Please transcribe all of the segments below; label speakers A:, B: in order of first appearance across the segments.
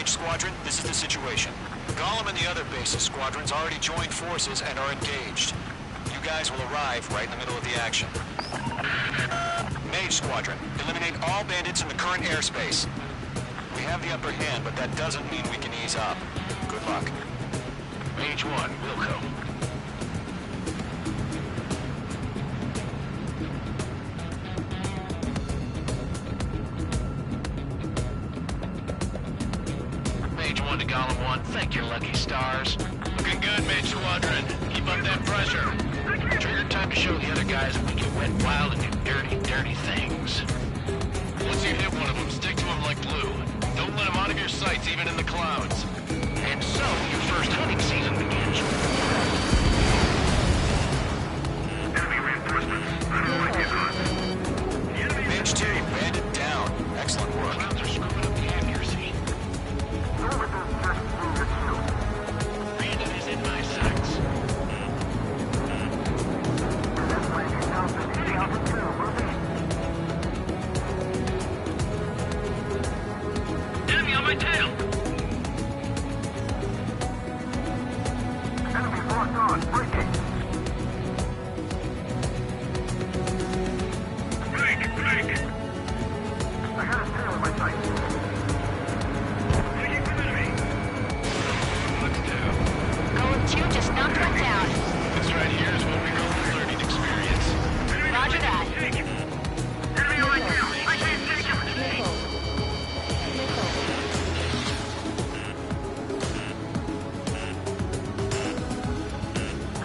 A: Mage Squadron, this is the situation. Golem and the other bases squadrons already joined forces and are engaged. You guys will arrive right in the middle of the action. Mage Squadron, eliminate all bandits in the current airspace. We have the upper hand, but that doesn't mean we can ease up. Good luck.
B: Mage 1, Wilco. Mage 1 to Golem 1, thank your lucky stars. Looking good, Mage Squadron. Keep up that pressure. Trigger time to show the other guys that we can wet wild and do dirty, dirty things. Once you hit one of them, stick to them like glue. Don't let them out of your sights, even in the clouds. And so, your first hunting season begins. Enemy reinforcements. I don't like it.
A: Mage 2, bandit down. Excellent work.
B: Clouds are screwing up the accuracy. Bandit is in my sights. Enemy on my tail! Enemy locked on, breaking! Break! I got his tail in my sight. Taking from enemy! Looks down.
C: Golem 2 just knocked one down.
B: This right here is what we call the learning experience.
C: Roger that.
B: Enemy on my tail! I can't take him!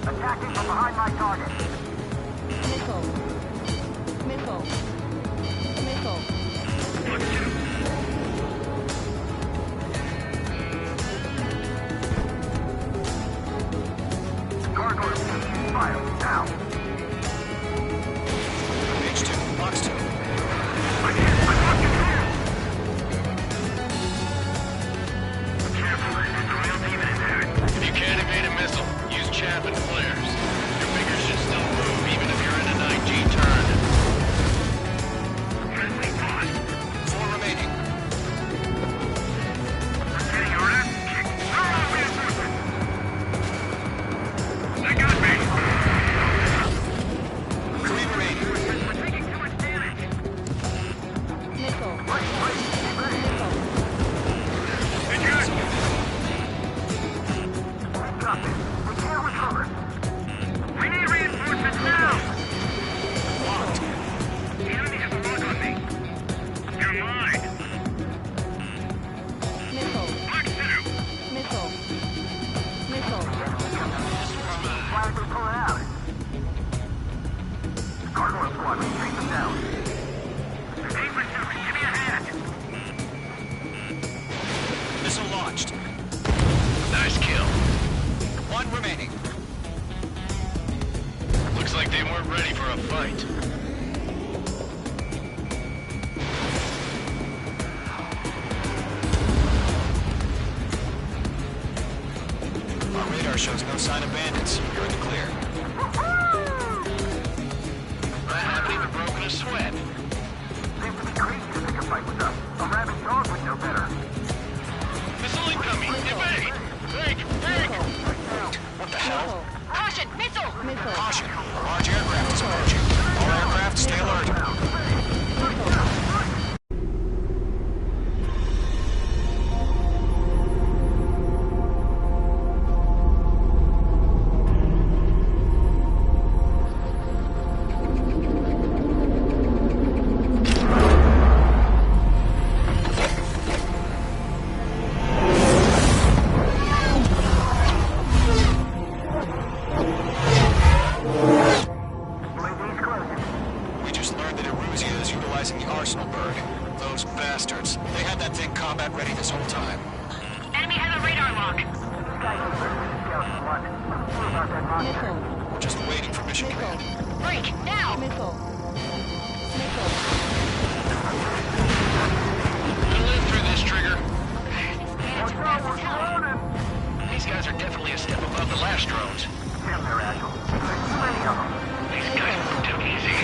D: Attacking from behind my target.
E: Missile.
D: Gargoyle, fire, now.
A: Mage 2, box 2.
D: I locked it down. Careful, there's a real demon in there.
B: If you can't evade a missile, use chaff and flares. Your fingers should still move, even if you're in an IG turn.
D: Friendly boss.
A: 4 remaining.
D: I'm getting your ass kicked. Throw out reinforcements. They got me.
A: 3 remaining.
D: We're taking too much damage.
E: Missile.
D: Wait, be ready. Injured. We got this. We can't recover. We need reinforcements now.
A: Locked.
D: The enemy has a lock on me. You're mine.
E: Missile.
D: Lock through. Why aren't they pulling out? Gargoyle squad, retreat them down. Hey, pursuit, give me a hand.
A: Missile launched.
B: Nice kill.
A: 1 remaining.
B: Looks like they weren't ready for a fight.
A: Our radar shows no sign of bandits. You're in the clear.
B: I haven't even broken a sweat.
D: Seems to be crazy to pick a fight with us. A rabid dog would know better.
B: Missile incoming! Evade! Break!
A: What the hell?
C: Caution! Missile!
A: Caution! Large aircraft is approaching. All aircraft, stay alert. We just learned that Eruzia is utilizing the Arsenal bird. Those bastards. They had that thing combat ready this whole time.
C: Enemy has a radar lock.
A: We're just waiting for mission command.
C: Break! Now!
E: Missile.
B: We'll live through this, Trigger.
D: Watch out, we're surrounded.
B: These guys are definitely a step above the last drones.
D: Damn, they're agile. There's too many of them.
B: These guys were too easy.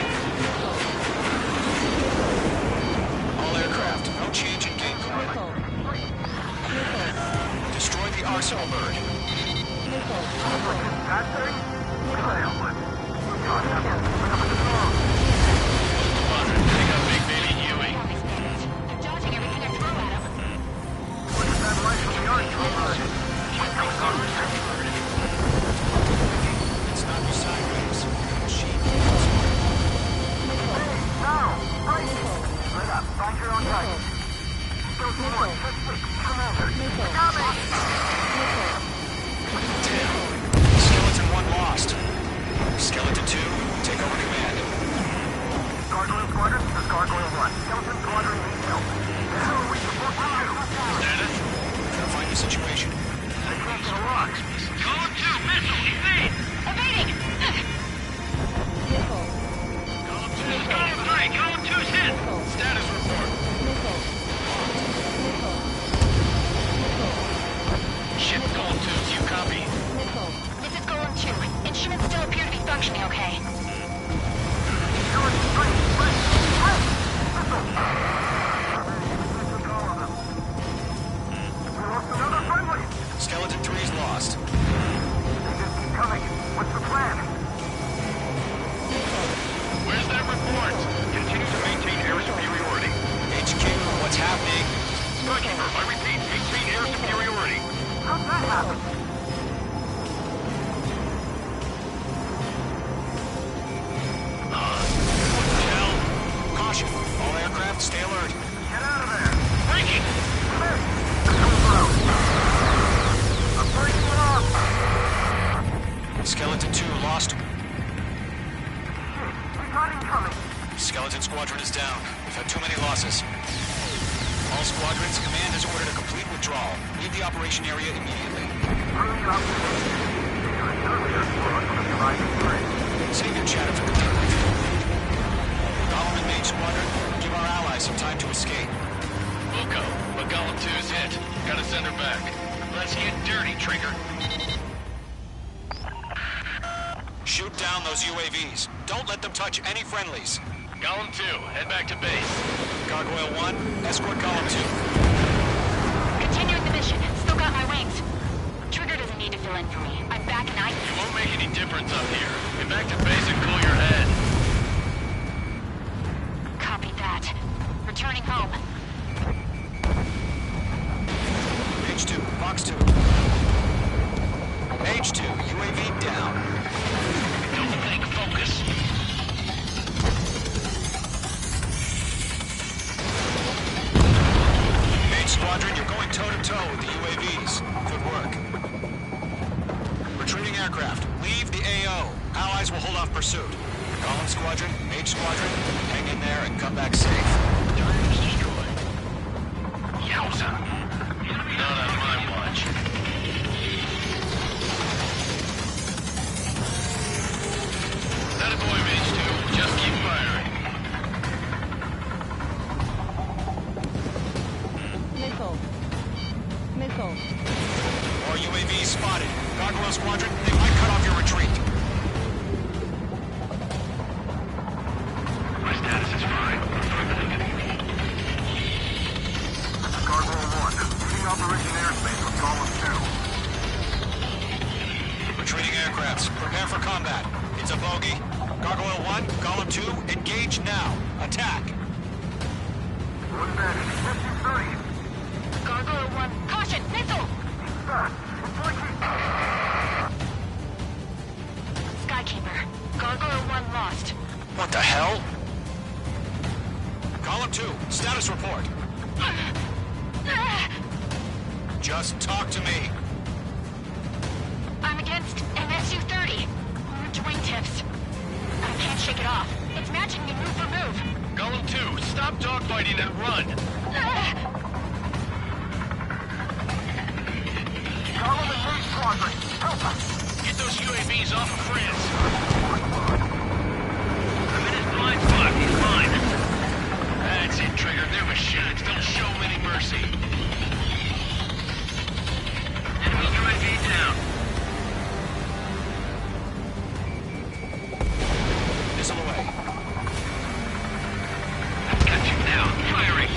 A: All aircraft, no change in game plan.
E: Missile. Missile. Missile. Missile.
A: Damn. Skeleton 1 lost. Skeleton 2, take over command.
D: Gargoyle Squadron, this is Gargoyle 1. Skeleton Squadron needs help. How are we supposed to do?
B: Status?
A: Gotta find the situation.
D: They can't get rocks.
B: Column 2, missile, evade!
C: Evading!
E: Missile.
B: Column 2, Column 3, Column 2's hit!
E: Missile.
B: Status report.
E: Missile. Missile.
B: Ship Column 2, do you copy?
E: Missile.
C: This is Golem 2. Instruments still appear to be functioning okay.
D: Skeleton 3, right. Right. Missile. Took all of them. We lost another friendly.
A: Skeleton 3's lost.
D: They just keep coming. What's the plan?
E: Missile.
B: Where's that report? Continue to maintain air superiority.
A: HQ, what's happening?
B: Skykeeper, I repeat, maintain air superiority.
D: How'd that happen?
B: What the hell?
A: Caution, all aircraft stay alert.
D: Get out of there.
B: Breaking!
D: Hey, control out. I'm breaking it off.
A: Skeleton 2 lost.
D: Shit, we got incoming.
A: Skeleton Squadron is down. We've had too many losses. All squadrons, command has ordered a complete withdrawal. Leave the operation area immediately.
D: Hurry up. Earlier, for us to be riding through.
A: Save your chatter for the debrief. Golem and Mage Squadron, give our allies some time to escape.
B: Bucco, but Column 2's hit. Gotta send her back. Let's get dirty, Trigger.
A: Shoot down those UAVs. Don't let them touch any friendlies.
B: Column 2, head back to base.
A: Gargoyle 1, escort Column 2.
C: Continuing the mission. Still got my wings. Trigger doesn't need to fill in for me. I'm back and
B: It won't make any difference up here. Get back to base and cool your head.
C: Copy that. Returning home.
A: H2, Box 2. H2, UAV down.
B: Don't think, focus.
A: Mage Squadron, you're going toe-to-toe with the UAVs. Good work. Retreating aircraft, leave the AO. Allies will hold off pursuit. Golem Squadron, Mage Squadron, hang in there and come back safe.
B: Target's destroyed. Yowza. Not on my watch. That a boy, Mage 2. Just keep firing.
E: Missile. Missile.
A: More UAVs spotted. Gargoyle Squadron, they might cut off your retreat.
B: My status is fine.
D: Gargoyle 1, leading Operation Airspace with Column 2.
A: Retreating aircrafts, prepare for combat. It's a bogey. Gargoyle 1, Golem 2, engage now. Attack.
D: What's that? SU-30.
C: Gargoyle 1. Caution! Missile!
D: It's like
C: Skykeeper. Gargoyle 1 lost.
A: What the hell? Column 2, status report. Just talk to me.
C: I'm against an SU-30. Orange wingtips. I can't shake it off. It's matching me move for move.
B: Golem 2, stop dogfighting and run.
D: Column and Mage Squadron. Help us.
B: Get those UAVs off of France. I'm in his blind spot. He's mine. That's it, Trigger. Their machines don't show them any mercy. Enemy UAV down.
A: Missile away.
B: I've got you now. Firing.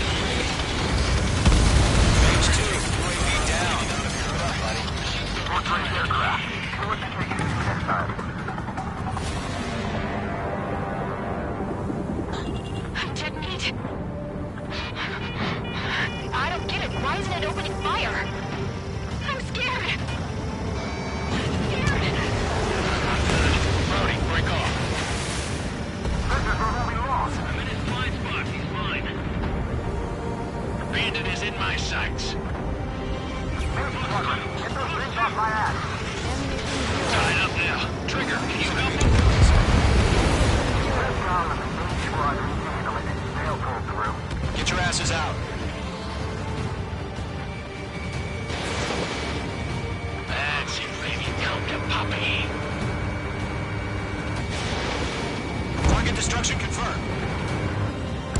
A: Mage 2, UAV down. Good up, buddy.
D: Portrait aircraft. See what you can do next time.
C: Detonate. I don't get it. Why isn't it opening fire? I'm scared.
B: Brody, break off.
D: Sensors are only lost.
B: I'm in his blind spot. He's mine. Be Bandit is in my sights.
D: Get those things off my ass.
B: Tied up now. Trigger, can you help me?
D: Red Golem and main squadron handling it. They'll pull through.
A: Get your asses out.
B: That's it, baby. Come to Poppy.
A: Target destruction confirmed.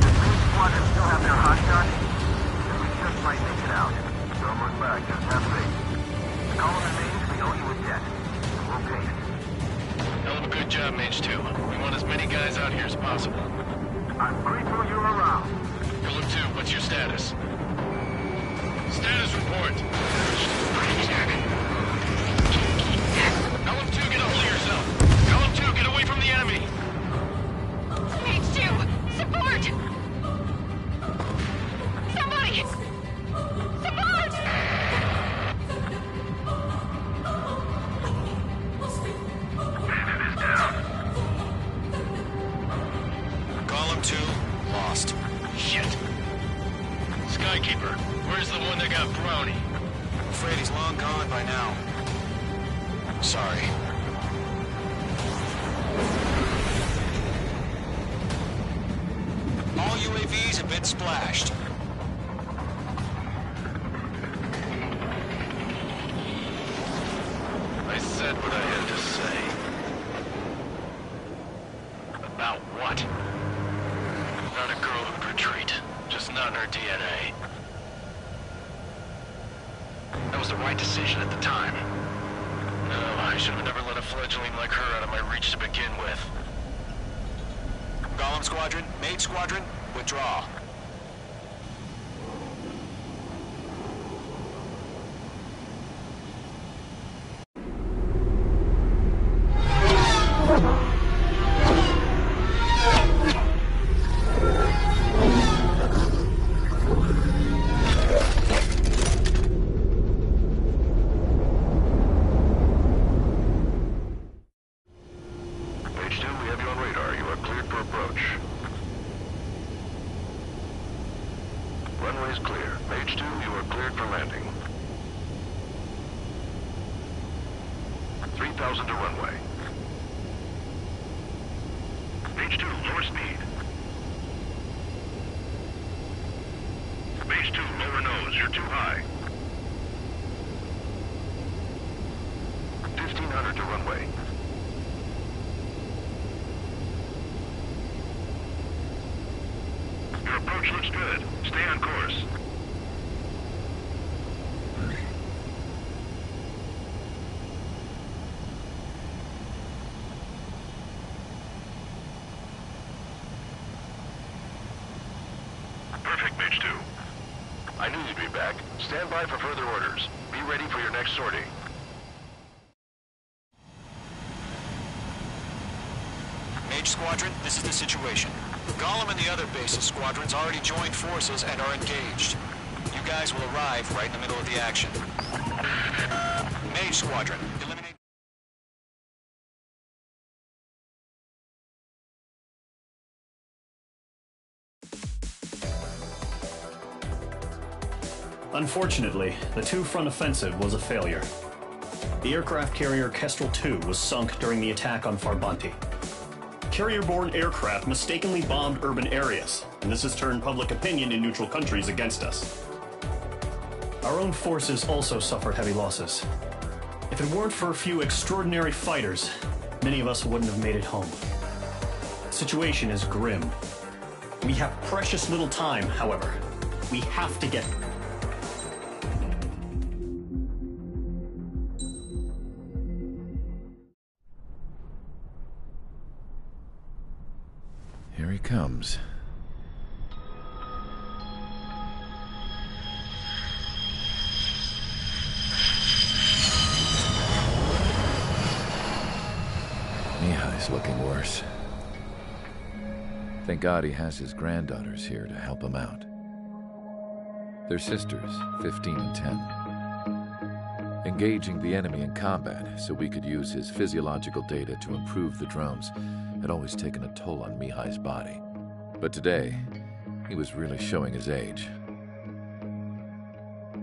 D: The main squadron still have their hot shot. Then we just might make it out. Don't look back, just have faith. The Golem remains, we owe you a debt. We'll pay it.
B: Hell of a good job, Mage 2. We want as many guys out here as possible.
D: I'm grateful you're around.
B: Golem 2, what's your status? Status report. Golem 2, get a hold of yourself. Golem 2, get away from the enemy.
C: Mage 2! Support! Somebody! Support!
D: Bandit is down.
A: Golem 2, lost.
B: Shit. Skykeeper, where's the one that got Brownie?
A: I'm afraid he's long gone by now. Sorry. All UAVs have been splashed.
B: I said what I had to say. About what? Not a girl who'd retreat. Just not in her DNA. That was the right decision at the time. No, I should have never let a fledgling like her out of my reach to begin with.
A: Golem Squadron, Mage Squadron, withdraw.
B: Mage 2, we have you on radar. You are cleared for approach. Runway's clear. Mage 2, you are cleared for landing. 3,000 to runway. Mage 2, lower speed. Mage 2, lower nose. You're too high. 1,500 to runway. Your approach looks good. Stay on course. Perfect, Mage 2. I knew you'd be back. Stand by for further orders. Be ready for your next sortie.
A: Mage Squadron, this is the situation. Golem and the other base's squadrons already joined forces and are engaged. You guys will arrive right in the middle of the action. Mage Squadron, eliminate...
F: Unfortunately, the two-front offensive was a failure. The aircraft carrier Kestrel II was sunk during the attack on Farbanti. Carrier-borne aircraft mistakenly bombed urban areas, and this has turned public opinion in neutral countries against us. Our own forces also suffered heavy losses. If it weren't for a few extraordinary fighters, many of us wouldn't have made it home. The situation is grim. We have precious little time, however. We have to get...
G: Here he comes. Mihai's looking worse. Thank God he has his granddaughters here to help him out. They're sisters, 15 and 10. Engaging the enemy in combat so we could use his physiological data to improve the drones had always taken a toll on Mihai's body. But today, he was really showing his age.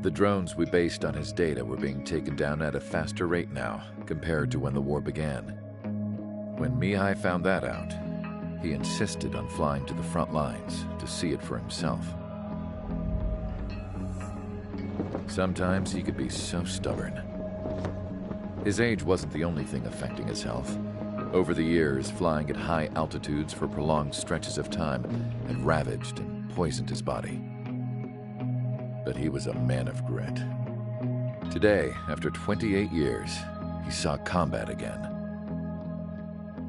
G: The drones we based on his data were being taken down at a faster rate now compared to when the war began. When Mihai found that out, he insisted on flying to the front lines to see it for himself. Sometimes he could be so stubborn. His age wasn't the only thing affecting his health. Over the years, flying at high altitudes for prolonged stretches of time had ravaged and poisoned his body. But he was a man of grit. Today, after 28 years, he saw combat again.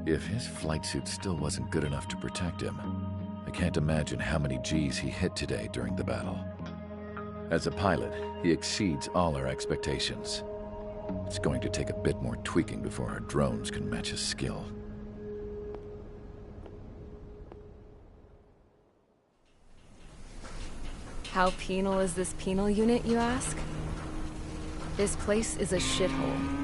G: If his flight suit still wasn't good enough to protect him, I can't imagine how many Gs he hit today during the battle. As a pilot, he exceeds all our expectations. It's going to take a bit more tweaking before our drones can match his skill.
H: How penal is this penal unit, you ask? This place is a shithole.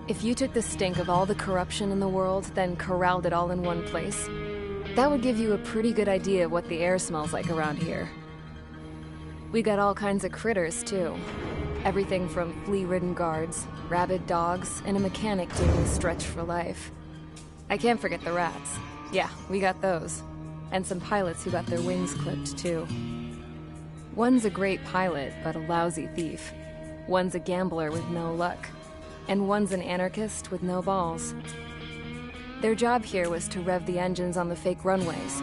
H: If you took the stink of all the corruption in the world, then corralled it all in one place, that would give you a pretty good idea of what the air smells like around here. We got all kinds of critters, too. Everything from flea-ridden guards, rabid dogs, and a mechanic doing a stretch for life. I can't forget the rats. Yeah, we got those. And some pilots who got their wings clipped, too. One's a great pilot, but a lousy thief. One's a gambler with no luck. And one's an anarchist with no balls. Their job here was to rev the engines on the fake runways.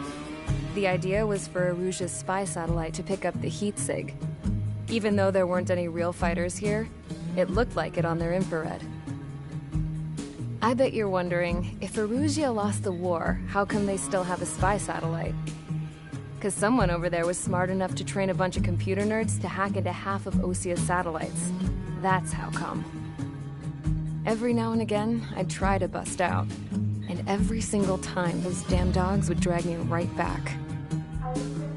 H: The idea was for Aruja's spy satellite to pick up the heat sig. Even though there weren't any real fighters here, it looked like it on their infrared. I bet you're wondering, if Aruja lost the war, how come they still have a spy satellite? Because someone over there was smart enough to train a bunch of computer nerds to hack into half of Osia's satellites. That's how come. Every now and again, I'd try to bust out. And every single time, those damn dogs would drag me right back.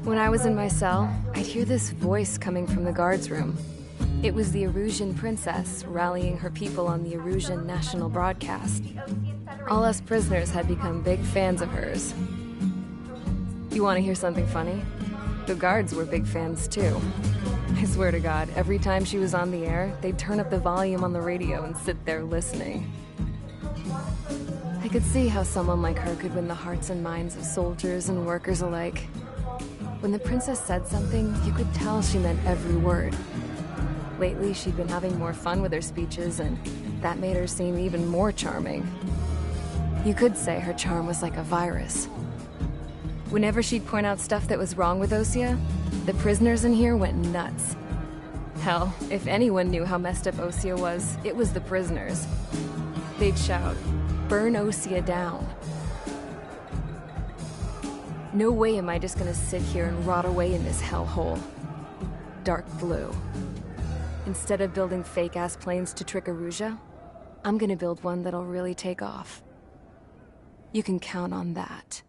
H: When I was in my cell, I'd hear this voice coming from the guards room. It was the Erusian princess rallying her people on the Erusian national broadcast. All us prisoners had become big fans of hers. You want to hear something funny? The guards were big fans too. I swear to God, every time she was on the air, they'd turn up the volume on the radio and sit there listening. I could see how someone like her could win the hearts and minds of soldiers and workers alike. When the princess said something, you could tell she meant every word. Lately, she'd been having more fun with her speeches, and that made her seem even more charming. You could say her charm was like a virus. Whenever she'd point out stuff that was wrong with Osia, the prisoners in here went nuts. Hell, if anyone knew how messed up Osia was, it was the prisoners. They'd shout, "Burn Osia down." No way am I just gonna sit here and rot away in this hellhole. Dark blue. Instead of building fake-ass planes to trick Aruja, I'm gonna build one that'll really take off. You can count on that.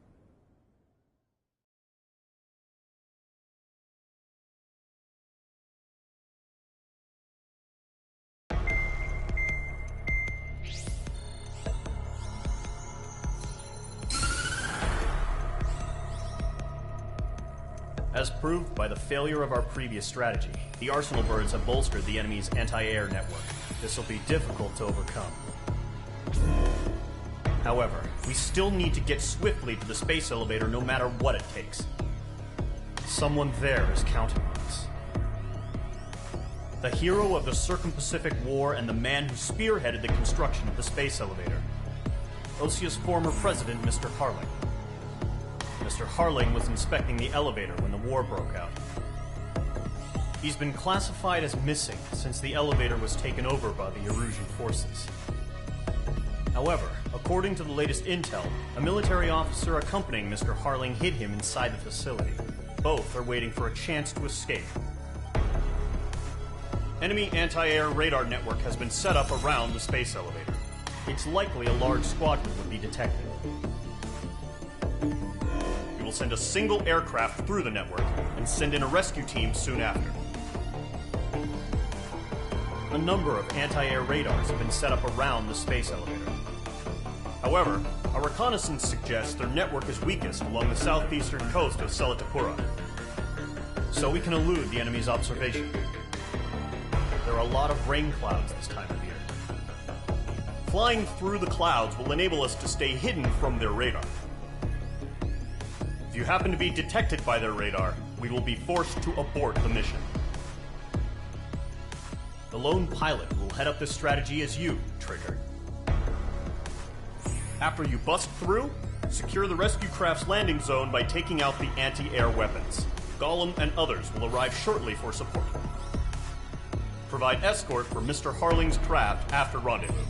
F: As proved by the failure of our previous strategy, the Arsenal birds have bolstered the enemy's anti-air network. This will be difficult to overcome. However, we still need to get swiftly to the space elevator no matter what it takes. Someone there is counting on us. The hero of the Circum-Pacific War and the man who spearheaded the construction of the space elevator. Osia's former president, Mr. Harling. Mr. Harling was inspecting the elevator when the war broke out. He's been classified as missing since the elevator was taken over by the Erusian forces. However, according to the latest intel, a military officer accompanying Mr. Harling hid him inside the facility. Both are waiting for a chance to escape. Enemy anti-air radar network has been set up around the space elevator. It's likely a large squadron would be detected. We will send a single aircraft through the network and send in a rescue team soon after. A number of anti-air radars have been set up around the space elevator. However, our reconnaissance suggests their network is weakest along the southeastern coast of Selatapura. so we can elude the enemy's observation. There are a lot of rain clouds this time of year. Flying through the clouds will enable us to stay hidden from their radar. If you happen to be detected by their radar, we will be forced to abort the mission. The lone pilot will head up this strategy as you, Trigger. After you bust through, secure the rescue craft's landing zone by taking out the anti-air weapons. Gollum and others will arrive shortly for support. Provide escort for Mr. Harling's craft after rendezvous.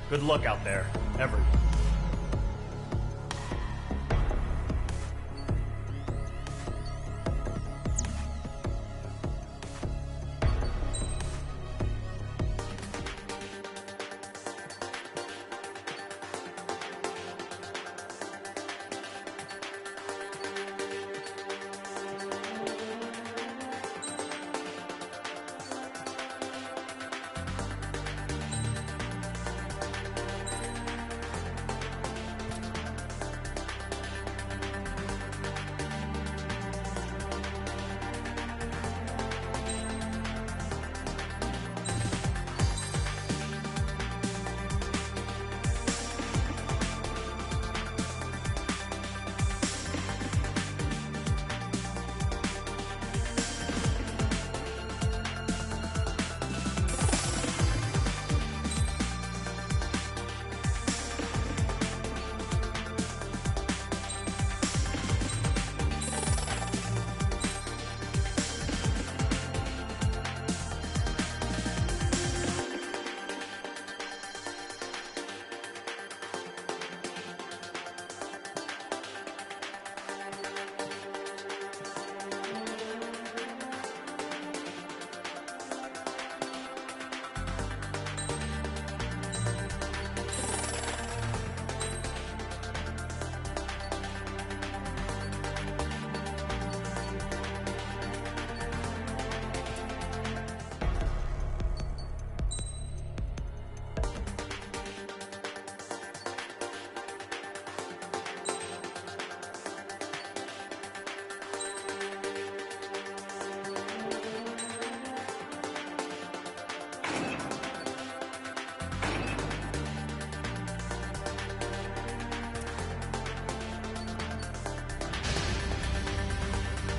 F: Good luck out there, everyone.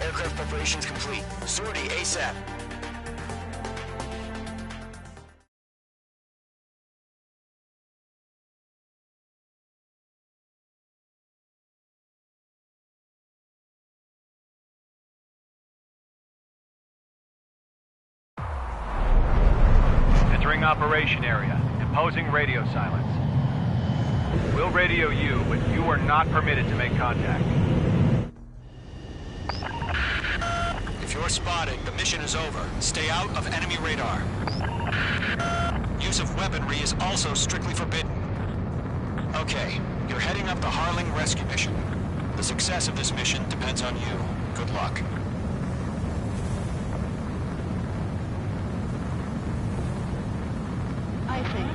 A: Aircraft preparations complete. Sortie ASAP.
I: Entering operation area. Imposing radio silence. We'll radio you, but you are not permitted to make contact.
A: If you're spotted, the mission is over. Stay out of enemy radar. Use of weaponry is also strictly forbidden. Okay, you're heading up the Harling rescue mission. The success of this mission depends on you. Good luck.
E: I think.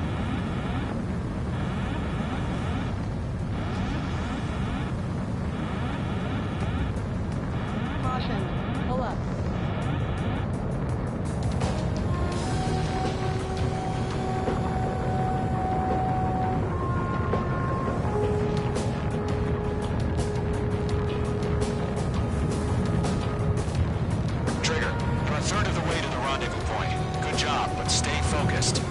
E: Caution. Pull up.
A: Trigger, you're a third of the way to the rendezvous point. Good job, but stay focused.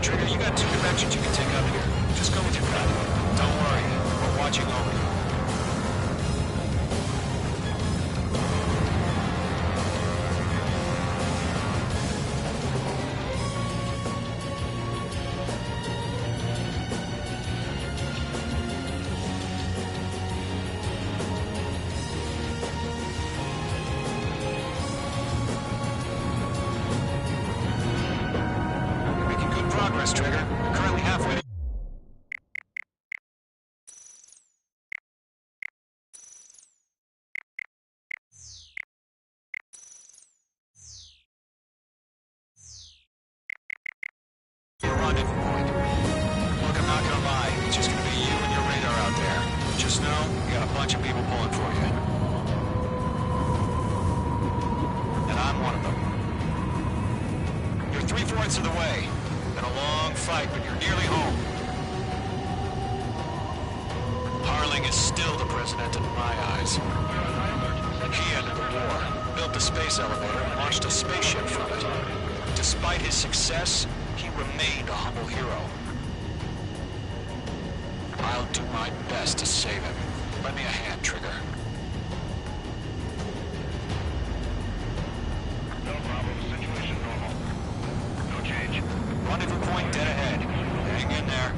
A: Trigger, you got two directions you can take out of here. Just go with your gut. Don't worry, we're watching over you. progress, Trigger. You're currently halfway. Your rendezvous point. Look, I'm not gonna lie. It's just gonna be you and your radar out there. Just know, you got a bunch of people pulling for you. And I'm one of them. You're 3/4 of the way. Been a long fight, but you're nearly home. Harling is still the president in my eyes. He ended the war, built the space elevator, and launched a spaceship from it. Despite his success, he remained a humble hero. I'll do my best to save him. Lend me a hand, Trigger.
B: No problem. Situation normal. No change.
A: Rendezvous point dead ahead. Hang in there.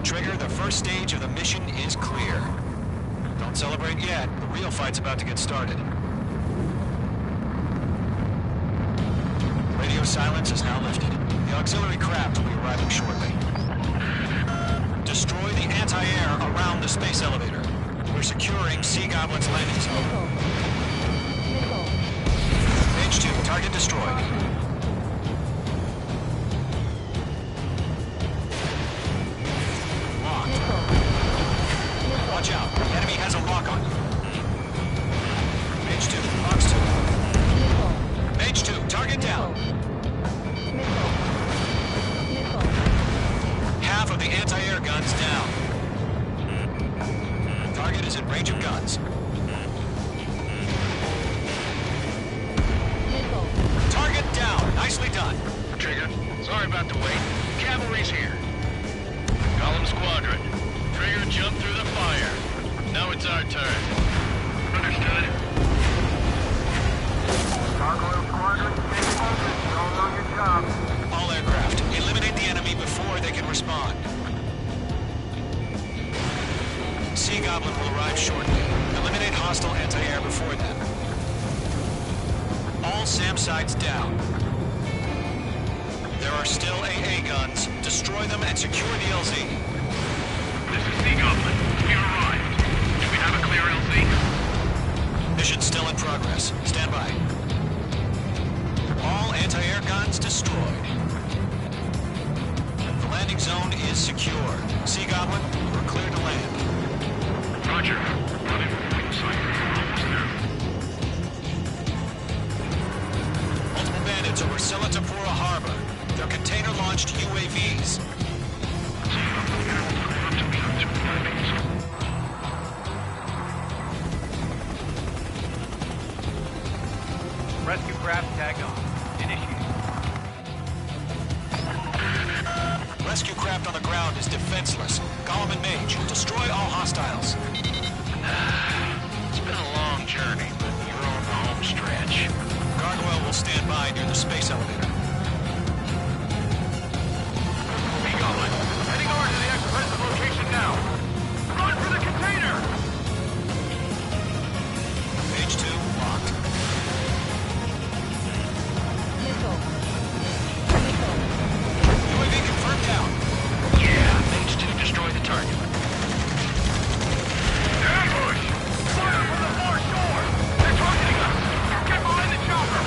A: Trigger, the first stage of the mission is clear. Don't celebrate yet. The real fight's about to get started. Radio silence is now lifted. The auxiliary craft will be arriving shortly. Destroy the anti-air around the space elevator. We're securing Sea Goblin's landing zone.
E: Missile.
A: Page 2, target destroyed. Locked. Watch out. The enemy has a lock on you. Page 2, box 2.
E: Missile.
A: Page 2, target down.
E: Missile. Missile.
A: Half of the anti-air guns down. Target is in range of guns.
E: Missile.
A: Target down. Nicely done.
B: Trigger, sorry about the wait. Cavalry's here. Column Squadron. Trigger jumped through the fire. Now it's our turn. Understood.
D: Gargoyle Squadron, stay focused. You all know your job.
A: All aircraft, eliminate the enemy before they can respond. Sea Goblin will arrive shortly. Eliminate hostile anti-air before then. All SAM sites down. There are still AA guns. Destroy them and secure the LZ.
B: This is Sea Goblin. We arrived. Do we have a clear LZ?
A: Mission still in progress. Stand by. All anti-air guns destroyed. The landing zone is secure. Sea Goblin, you are clear to land.
B: Roger. Running point sight. Almost there.
A: Multiple bandits over Silatapura Harbor. They're container-launched UAVs.
I: Rescue craft tagged on. Initiate.
A: Rescue craft on the ground is defenseless. Gollum and Mage, destroy all hostiles.
B: It's been a long journey, but you're on the home stretch.
A: Gargoyle will stand by near the space elevator.
B: Sea Goblin, heading over to the express location now. Run for the container!
A: Page 2, locked.
E: Missile. Missile.
A: UAV confirmed down.
B: Yeah, Mage 2 destroy the target. Ambush! Fire from the far shore! They're targeting us! Get behind the chopper!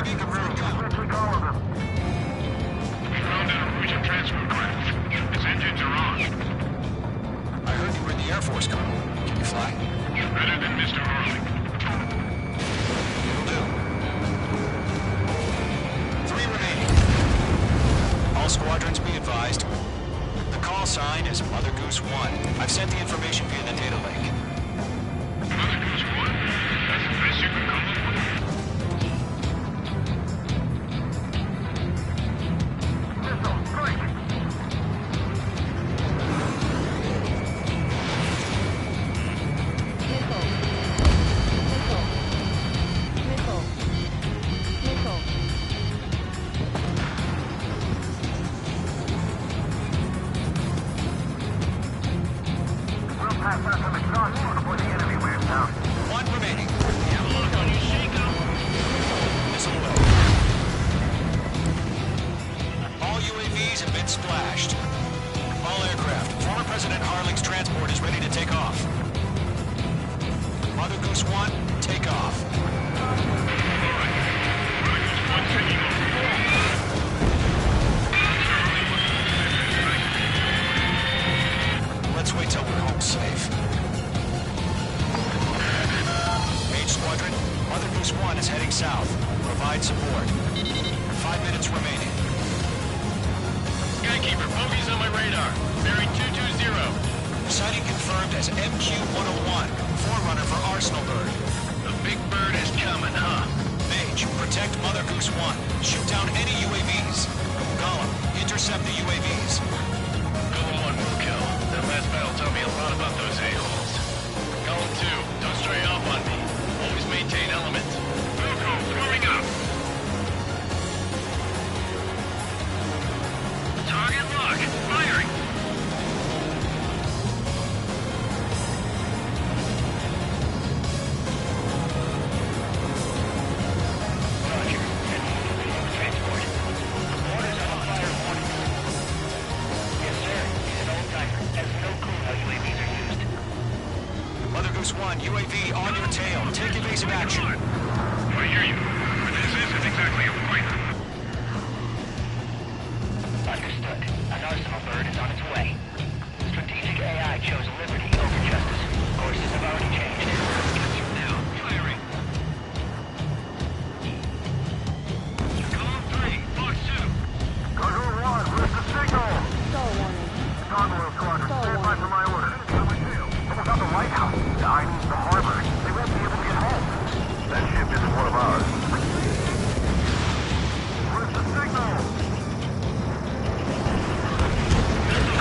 A: UAV confirmed down.
D: Quickly call them.
B: We found an Norwegian transport craft. His engines are on.
A: I heard you were in the Air Force, Colonel. Can you fly?
B: Better than Mr. Harley.
A: It'll do. 3 remaining. All squadrons be advised. The call sign is Mother Goose 1. I've sent the information via the data link.
B: Mother Goose 1? That's the best you can come up with?
D: Missile, strike!
E: Missile. Missile. Missile.
D: We'll pass out some exhaust before the enemy wears down.
A: 1 remaining.
B: Have a look on your Shaco.
A: Missile away. All UAVs have been splashed. All aircraft. Former President Harling's transport is ready to take off. Mother Goose 1, take off. Let's wait till we're home safe. Mage Squadron, Mother Goose 1 is heading south. Provide support. 5 minutes remaining.
B: Skykeeper, bogeys on my radar. Bearing 220.
A: Sighting confirmed as MQ-101, forerunner for Arsenal Bird.
B: The big bird is coming, huh?
A: Mage, protect Mother Goose 1. Shoot down any UAVs. Gollum, intercept the UAVs.
B: Golem 1 will kill. That last battle taught me a lot about those a-holes. Golem 2, don't stray off on me. Always maintain element. Wilco, coming up. Target lock. Firing.
D: Roger. Transport. Orders on fire warning. Yes, sir. He's an old timer. Has no clue how UAVs are used.
A: Mother Goose 1, UAV on your tail. Take evasive action.
B: I hear you. But this isn't exactly a fighter.
D: Understood. An Arsenal bird is on its way. Strategic AI chose liberty over justice. Courses have already changed.
B: Now, firing. Golem 3, Fox 2.
D: Cargo 1, where's the signal?
E: Stall warning.
D: Cargo Squadron,
E: Stall
D: stand by
E: warning.
D: for my orders. Almost out the lighthouse. The ID's the harbor. They won't be able to get home. That ship isn't one of ours. Where's the signal?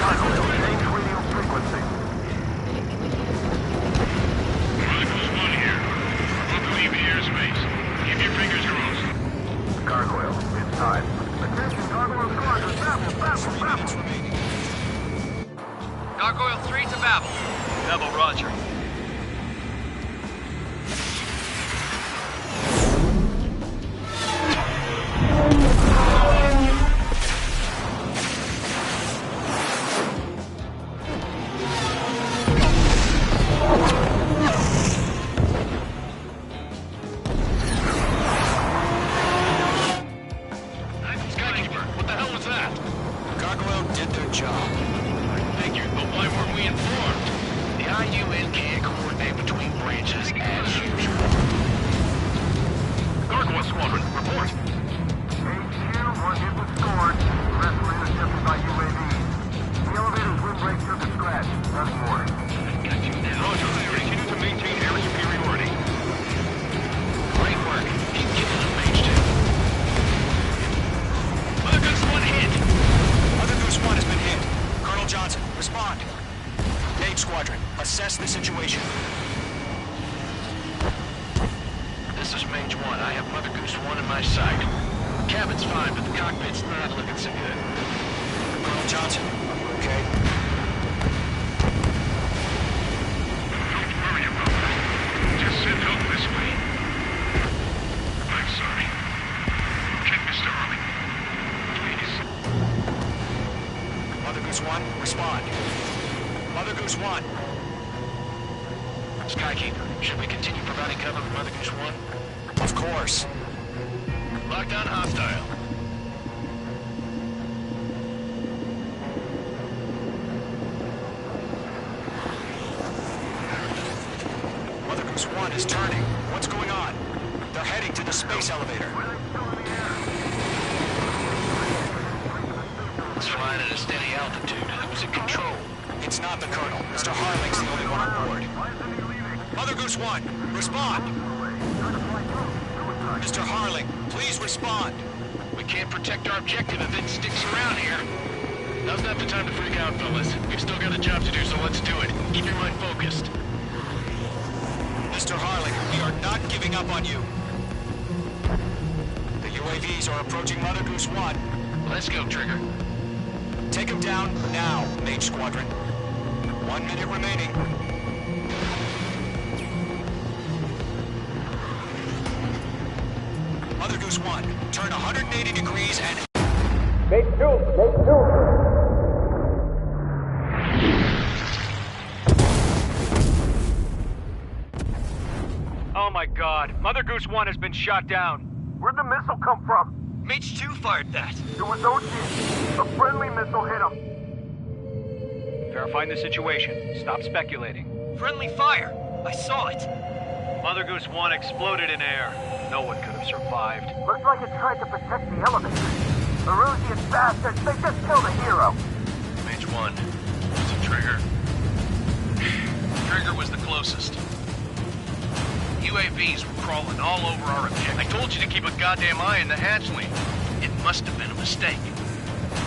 D: Cargo, change radio frequency.
B: Mother Goose 1 here. About to leave the airspace. Keep your fingers crossed.
D: Gargoyle, it's time. Attention, Gargoyle Squadron, babble,
A: 3 minutes remaining.
J: Gargoyle 3 to Babel.
I: Double roger.
B: Skykeeper, what the hell was that?
A: Gargoyle did their job.
B: Figured, but why weren't we informed? The IUN can't coordinate between branches as usual. Gargoyle Squadron, report.
D: HQ, one hit was scored. The rest were intercepted by UAVs. The elevator's windbreak took a scratch. Nothing more.
B: Got you now. Roger, continue to maintain air superiority. Great work. Keep killing them, Mage 2. Mother Goose 1 hit.
A: Mother Goose 1 has been hit. Colonel Johnson, respond. Mage Squadron, assess the situation.
B: This is Mage 1. I have Mother Goose 1 in my sight. Cabin's fine, but the cockpit's not looking so good.
A: Colonel Johnson, are you okay?
B: Don't worry about that. Just send help this way. I'm sorry. Get Mr. Harley. Please.
A: Mother Goose 1, respond. Mother Goose 1.
B: Skykeeper, should we continue providing cover for Mother Goose 1?
A: Of course.
B: Lock Lockdown hostile.
A: Mother Goose 1 is turning. What's going on? They're heading to the space elevator.
B: It's flying at a steady altitude. Who's in control?
A: It's not the Colonel. Mr. Harling's the only one on board. Mother Goose 1, respond! Mr. Harling, please respond!
B: We can't protect our objective if it sticks around here. Now's not the time to freak out, fellas. We've still got a job to do, so let's do it. Keep your mind focused.
A: Mr. Harling, we are not giving up on you. The UAVs are approaching Mother Goose 1.
B: Let's go, Trigger.
A: Take them down now, Mage Squadron. 1 minute remaining. Mother Goose 1, turn 180 degrees and...
I: Oh my god, Mother Goose 1 has been shot down.
D: Where'd the missile come from?
A: Mage 2 fired that.
D: It was OG. A friendly missile hit him.
I: Verifying the situation. Stop speculating.
A: Friendly fire. I saw it.
I: Mother Goose 1 exploded in air. No one could have survived.
D: Looks like it tried to protect the elevator. Erusian bastards, they just killed a hero.
B: Mage 1. It's a Trigger. Trigger was the closest. UAVs were crawling all over our objective. I told you to keep a goddamn eye in the hatchling. It must have been a mistake.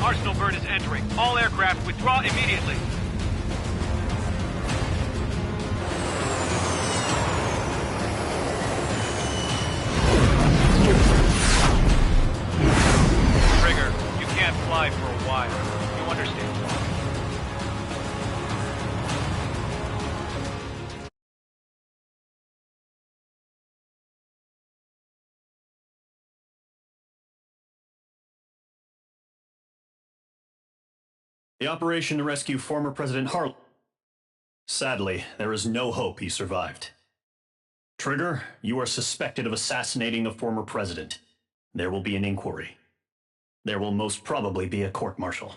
I: Arsenal bird is entering. All aircraft withdraw immediately. Trigger, you can't fly for a while. You understand?
F: The operation to rescue former President Harlan. Sadly, there is no hope he survived. Trigger, you are suspected of assassinating a former president. There will be an inquiry. There will most probably be a court-martial.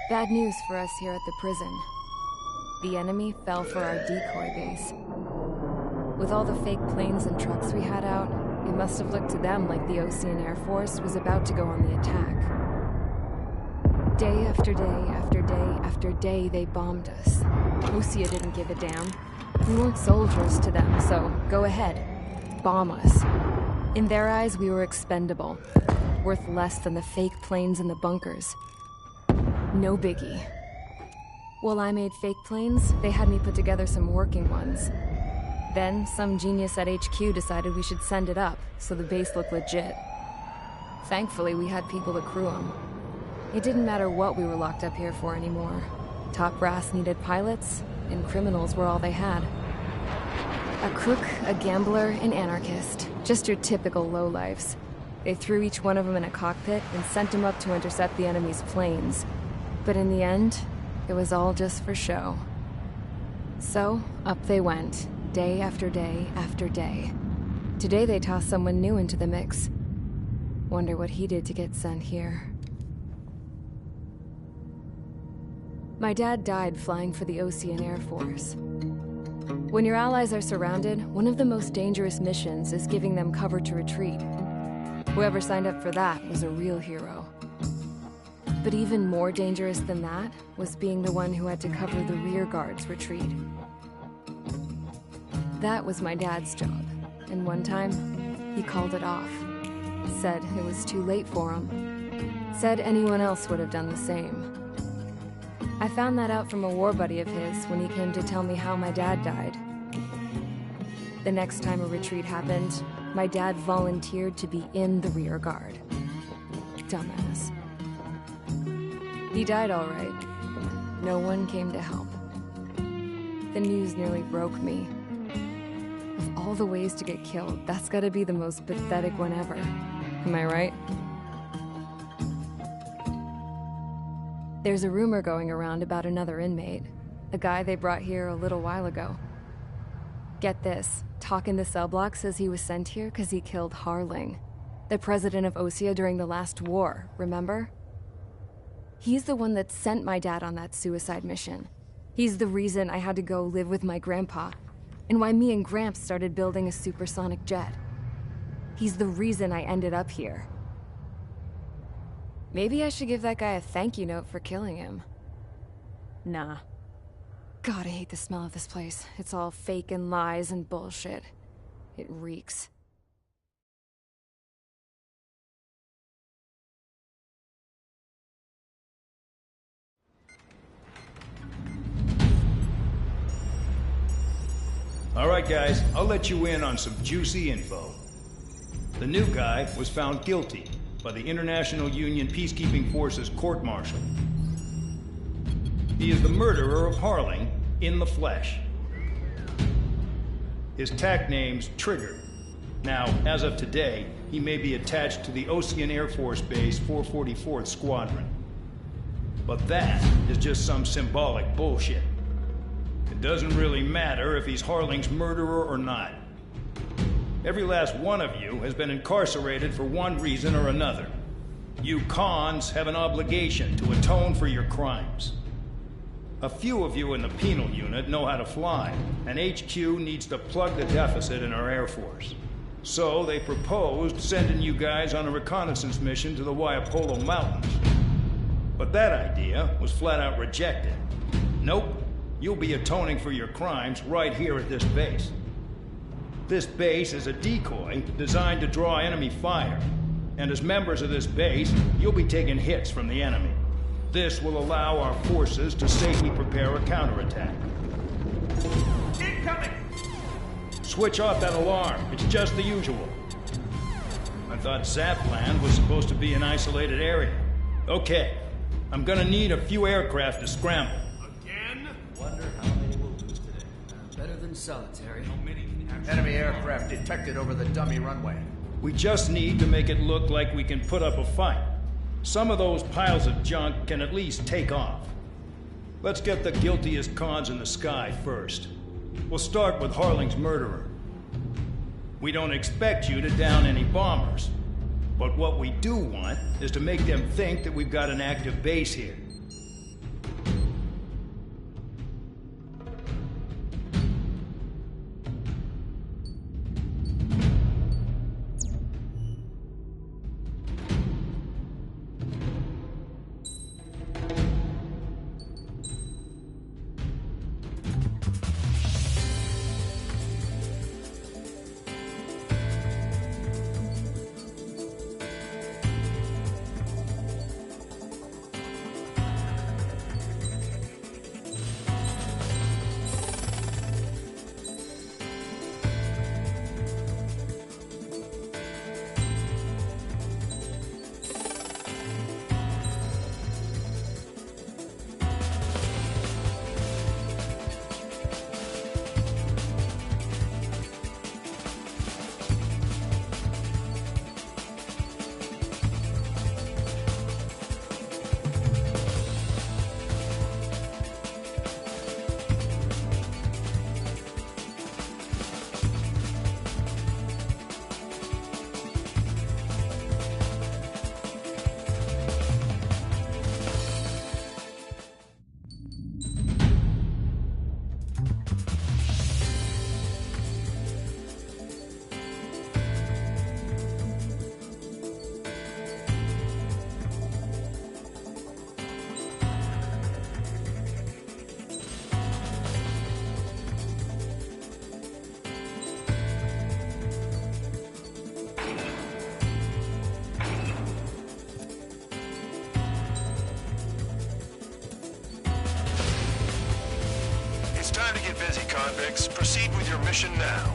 H: Bad news for us here at the prison. The enemy fell for our decoy base. With all the fake planes and trucks we had out, it must have looked to them like the Ocean Air Force was about to go on the attack. Day after day after day after day, they bombed us. Lucia didn't give a damn. We weren't soldiers to them, so go ahead. Bomb us. In their eyes, we were expendable. Worth less than the fake planes in the bunkers. No biggie. While I made fake planes, they had me put together some working ones. Then, some genius at HQ decided we should send it up, so the base looked legit. Thankfully, we had people to crew them. It didn't matter what we were locked up here for anymore. Top brass needed pilots, and criminals were all they had. A crook, a gambler, an anarchist. Just your typical lowlifes. They threw each one of them in a cockpit and sent them up to intercept the enemy's planes. But in the end, it was all just for show. So, up they went, day after day after day. Today they tossed someone new into the mix. Wonder what he did to get sent here. My dad died flying for the Ocean Air Force. When your allies are surrounded, one of the most dangerous missions is giving them cover to retreat. Whoever signed up for that was a real hero. But even more dangerous than that was being the one who had to cover the rear guard's retreat. That was my dad's job, and one time, he called it off. Said it was too late for him. Said anyone else would have done the same. I found that out from a war buddy of his when he came to tell me how my dad died. The next time a retreat happened, my dad volunteered to be in the rear guard. Dumbass. He died all right. No one came to help. The news nearly broke me. Of all the ways to get killed, that's gotta be the most pathetic one ever. Am I right? There's a rumor going around about another inmate. A guy they brought here a little while ago. Get this, talk in the cell block says he was sent here because he killed Harling, the president of Osea during the last war, remember? He's the one that sent my dad on that suicide mission. He's the reason I had to go live with my grandpa, and why me and Gramps started building a supersonic jet. He's the reason I ended up here. Maybe I should give that guy a thank you note for killing him. Nah. God, I hate the smell of this place. It's all fake and lies and bullshit. It reeks.
J: All right, guys, I'll let you in on some juicy info. The new guy was found guilty by the International Union Peacekeeping Forces court-martial. He is the murderer of Harling in the flesh. His TAC name's Trigger. Now, as of today, he may be attached to the Ocean Air Force Base 444th Squadron. But that is just some symbolic bullshit. It doesn't really matter if he's Harling's murderer or not. Every last one of you has been incarcerated for one reason or another. You cons have an obligation to atone for your crimes. A few of you in the penal unit know how to fly, and HQ needs to plug the deficit in our Air Force. So they proposed sending you guys on a reconnaissance mission to the Waiapolo Mountains. But that idea was flat out rejected. Nope, you'll be atoning for your crimes right here at this base. This base is a decoy designed to draw enemy fire, and as members of this base, you'll be taking hits from the enemy. This will allow our forces to safely prepare a counterattack.
D: Incoming!
J: Switch off that alarm. It's just the usual. I thought Zapland was supposed to be an isolated area. Okay, I'm gonna need a few aircraft to scramble.
D: Again?
K: Wonder how many we'll lose today. Better than solitary.
L: Enemy aircraft detected over the dummy runway.
J: We just need to make it look like we can put up a fight. Some of those piles of junk can at least take off. Let's get the guiltiest cons in the sky first. We'll start with Harling's murderer. We don't expect you to down any bombers, but what we do want is to make them think that we've got an active base here.
M: It's time to get busy, convicts. Proceed with your mission now.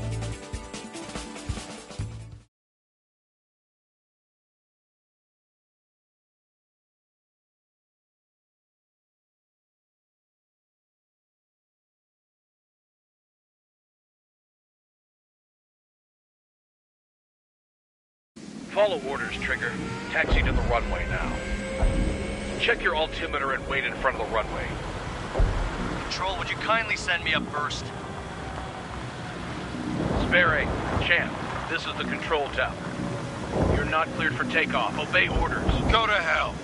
B: Follow orders, Trigger. Taxi to the runway now. Check your altimeter and wait in front of the runway.
I: Control, would you kindly send me up first?
B: Spare 8, Champ, this is the control tower. You're not cleared for takeoff. Obey orders.
M: Go to hell.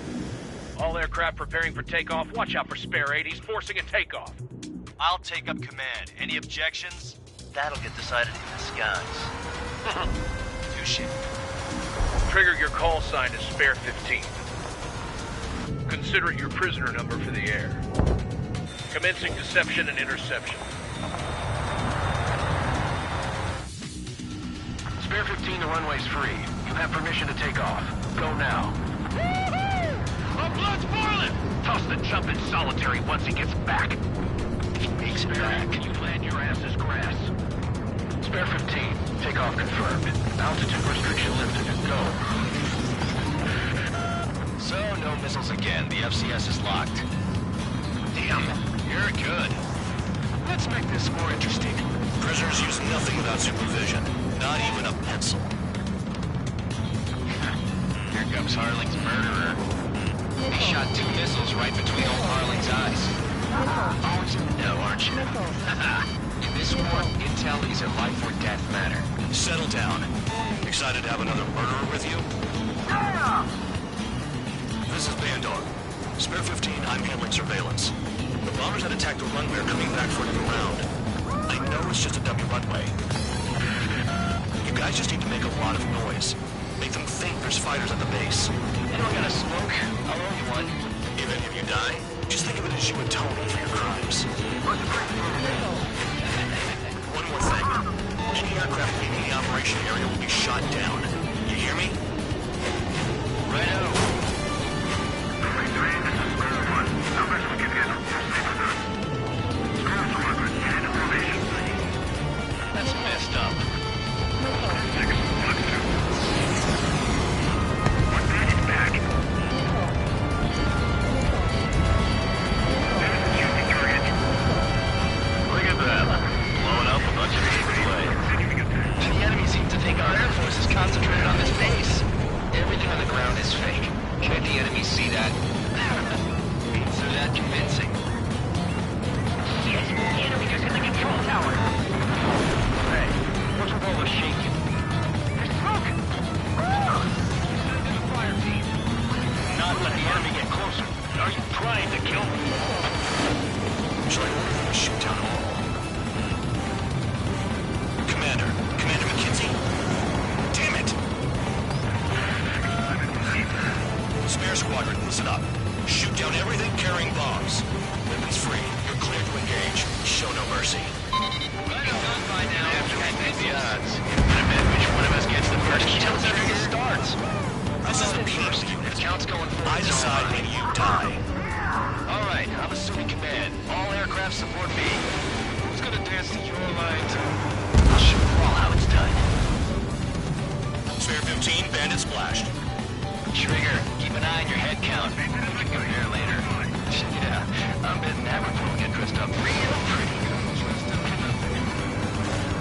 B: All aircraft preparing for takeoff. Watch out for Spare 8. He's forcing a takeoff.
I: I'll take up command. Any objections? That'll get decided in the skies. Touche.
B: Trigger, your call sign is Spare 15. Consider it your prisoner number for the air. Commencing deception and interception. Spare 15, the runway's free. You have permission to take off. Go now. Oh, blood's boiling! Toss the jump in solitary once he gets back. Makes it back. You land your ass as grass. Spare 15, takeoff confirmed. Altitude restriction lifted. Go.
A: So, no missiles again. The FCS is locked.
B: Damn, you're good.
A: Let's make this more interesting. Prisoners use nothing without supervision. Not even a pencil.
B: Here comes Harling's murderer. He shot 2 missiles right between old Harling's eyes. Always know, aren't you? In this war, intel is a life or death matter.
A: Settle down. Excited to have another murderer with you? This is Bandor. Spare 15, I'm handling surveillance. The bombers that attacked the runway are coming back for another round. I know it's just a dummy runway. You guys just need to make a lot of noise. Make them think there's fighters at the base.
B: Anyone got a smoke? I'll owe you one.
A: If any of you die, just think of it as you atone for your crimes. One more thing. Any aircraft leaving the operation area will be shot down. You hear me?
B: Righto. That's messed up. Look at that. Blowing up a bunch of display. The enemy seems to think our Air Force is concentrated on this base. Everything on the ground is fake. Can't the enemy see that? So that convincing. Yes, the enemy just hit the control tower. Hey, what's with all the shaking? There's smoke! Fire team. Not let the enemy get closer. Are you trying to kill me?
A: Shall I order them to shoot down all? Commander McKenzie? Damn it! Spare squadron, listen up. Shoot down everything carrying bombs. Weapons free. You're cleared to engage. Show no mercy.
B: Right on by now. After I beat the odds. I bet which one of us gets the first kill after it starts.
A: This is a peace.
B: The count's going for
A: I decide when you die.
B: All right, I'm assuming command. All aircraft support me. Who's gonna dance to your lines? I'll show you all how it's done.
A: Spare 15, bandit splashed.
B: Trigger, keep an eye on your head count. We can compare later. Yeah, I'm betting that we're gonna get dressed up real pretty.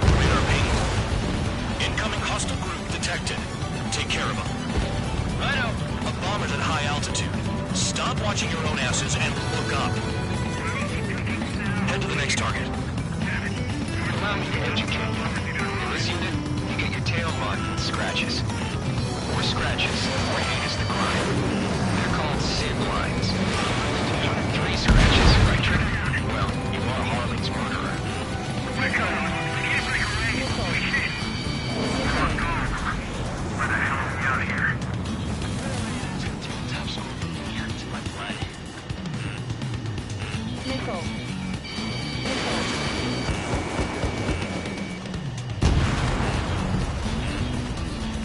A: Radar ping. Incoming hostile group detected. Take care of them.
B: Righto.
A: A bomber's at high altitude. Stop watching your own asses and look up. Head to the next target.
B: Allow me to educate you. In this unit, you get your tail marked with scratches. 4 scratches, or heinous the crime. They're called sin lines. 3 scratches, right, Trigger? Well, you are Harling's murderer.
D: Where the hell are we out of here?
B: Top school. Here, it's my blood.
E: Nickel.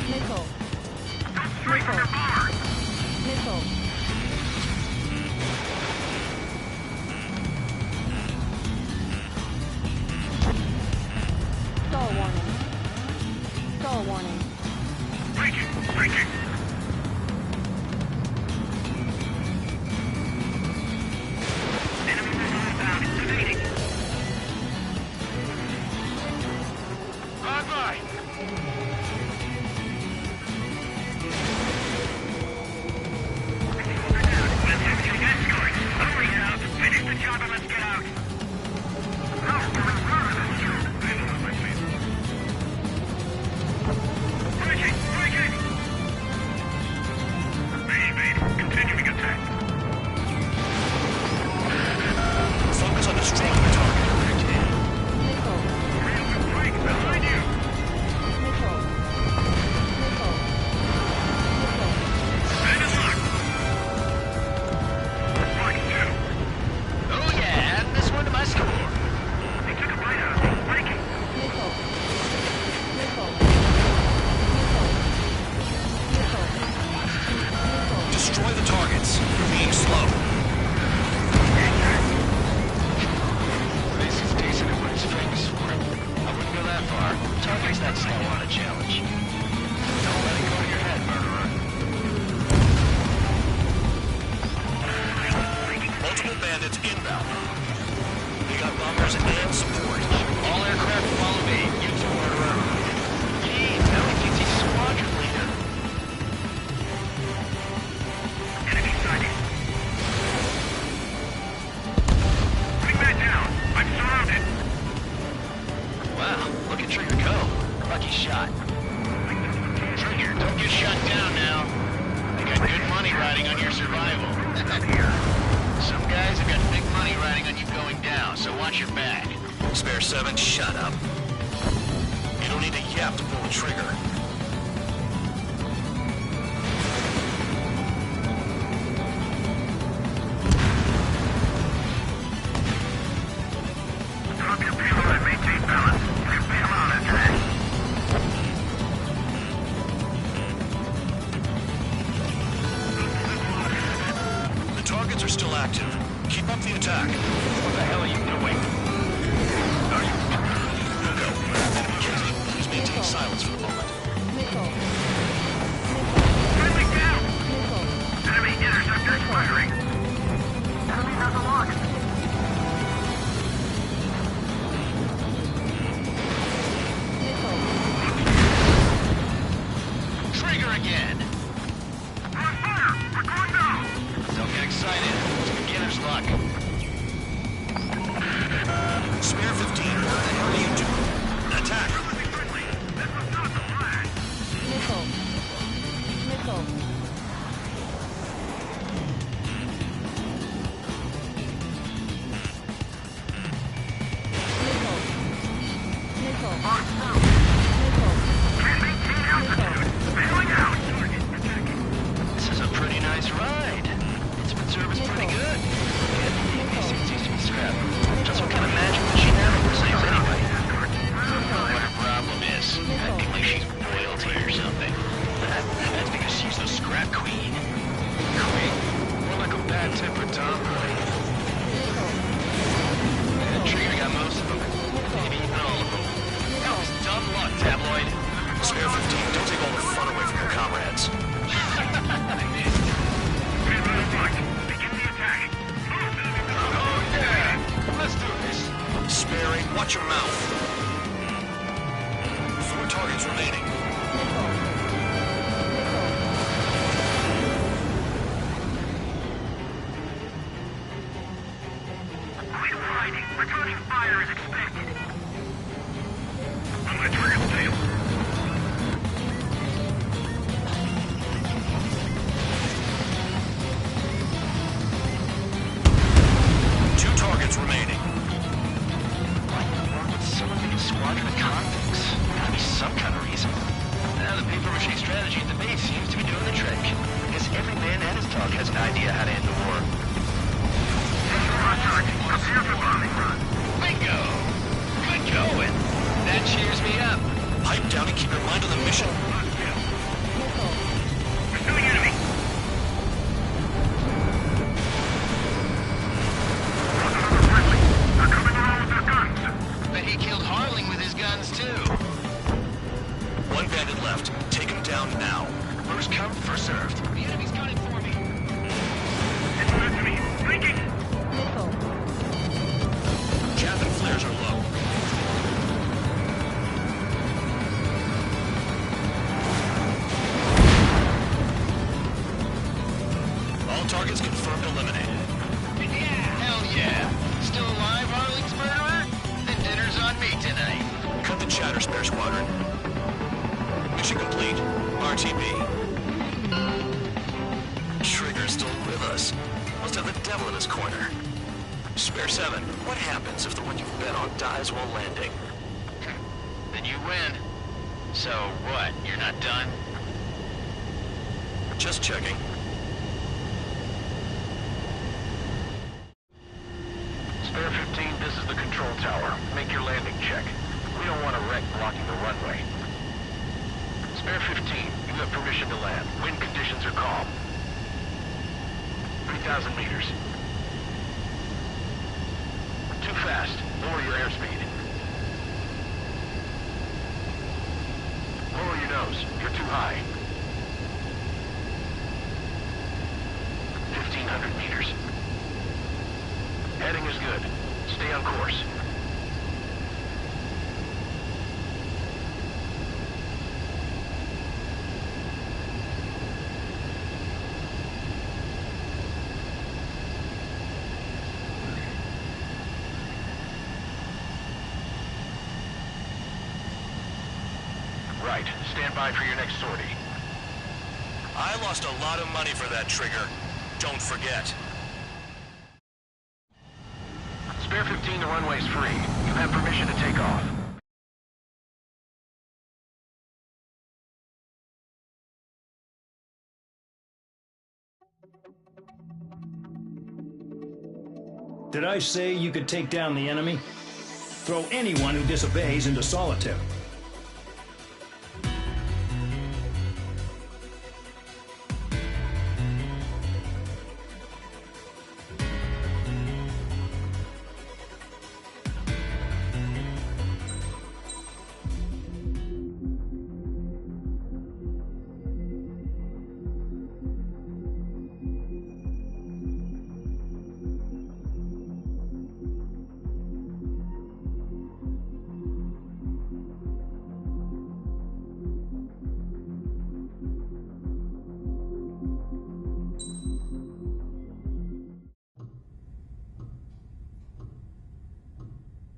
E: Nickel. Nickel. Stall warning. Stall warning.
D: Breaking. Enemy missile inbound. Evading.
B: On by! else I want to challenge. Don't let it go to your head, murderer.
A: Multiple bandits inbound. We got bombers and support.
B: All aircraft follow me. You two, murderer. Gee, now he thinks he's squadron leader.
D: Enemy sighted. Bring that down. I'm surrounded.
B: Wow, look at Trigger go. Lucky shot. Trigger, don't get shot down now. I got good money riding on your survival. Some guys have got big money riding on you going down, so watch your back.
A: Spare 7, shut up. You don't need a yap to pull the trigger.
D: Drop your payload and maintain balance. We'll bail out after that.
A: The targets are still active. Keep up the attack.
B: What the hell are you doing?
A: We'll go. Mackenzie, please maintain silence for the moment.
E: Missile.
D: Friendly down!
E: Missile.
D: Enemy interceptor firing. Enemy has a lock.
B: Trigger again!
D: We're on fire! We're going down!
B: Don't get excited. It's beginner's luck.
A: Spare 15, what the hell are you doing? Attack!
E: Missile. Missile. Missile. Missile.
B: This is a pretty nice ride. It's been serviced pretty good. It seems to be scrapped. Just what kind of magic machine that saves anyway? What her problem is, acting like she's royalty or something. That's because she's the scrap queen. Queen? More like a bad-tempered tomboy. Trigger got most of them. Maybe even all of them. That was dumb luck, tabloid.
A: Spare 15, don't take all the fun away from your comrades.
B: Oh yeah! Let's do this.
A: Spare 8, watch your mouth. 4 targets remaining.
D: Quit fighting. Returning fire is expected. I'm gonna trigger the tail.
A: Two targets remaining.
B: Why in the world would someone make a squadron of convicts? Gotta be some kind of reason. Now the paper-mache strategy at the base seems to be doing the trick. Guess every man and his dog has an idea how to end the war. Bingo! Good going. That cheers me up.
A: Pipe down and keep your mind on the mission.
D: Pursuing enemy. Another friendly. They're coming around with their guns.
B: Bet he killed Harling with his guns, too.
A: 1 bandit left. Take him down now.
B: First come, first served. The enemy's coming for me.
D: It's left me. Blinking.
E: Missile.
A: Cabin flares are low. All targets confirmed eliminated.
B: Hell yeah. Still alive, Harling's murderer? Then dinner's on me tonight.
A: Cut the chatter, Spare Squadron. Mission complete. RTB. Trigger's still with us. Must have the devil in his corner. Spare 7, what happens if the one you've bet on dies while landing?
B: Then you win. So what, you're not done?
A: Just checking.
I: Spare 15, this is the control tower. Make your landing check. We don't want a wreck blocking the runway. Spare 15, you have permission to land. Wind conditions are calm. 3,000 meters. Too fast. Lower your airspeed. high. 1,500 meters. Heading is good. Stay on course. Right. Stand by for your next sortie.
M: I lost a lot of money for that trigger. Don't forget.
I: Spare 15, the runway's free. You have permission to take off.
J: Did I say you could take down the enemy? Throw anyone who disobeys into solitary.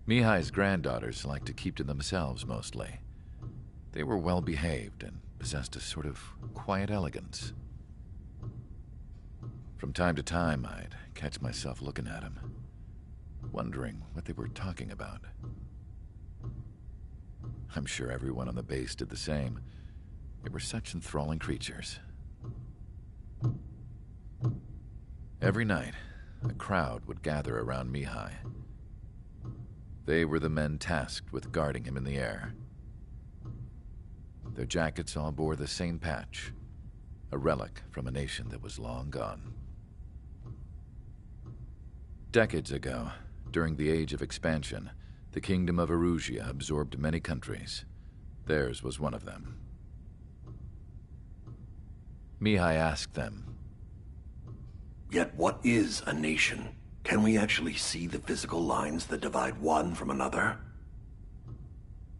G: Mihai's granddaughters liked to keep to themselves mostly. They were well behaved and possessed a sort of quiet elegance. From time to time, I'd catch myself looking at them, wondering what they were talking about. I'm sure everyone on the base did the same. They were such enthralling creatures. Every night, a crowd would gather around Mihai. They were the men tasked with guarding him in the air. Their jackets all bore the same patch, a relic from a nation that was long gone. Decades ago, during the Age of Expansion, the Kingdom of Erusia absorbed many countries. Theirs was one of them. Mihai asked them,
N: "Yet what is a nation? Can we actually see the physical lines that divide one from another?"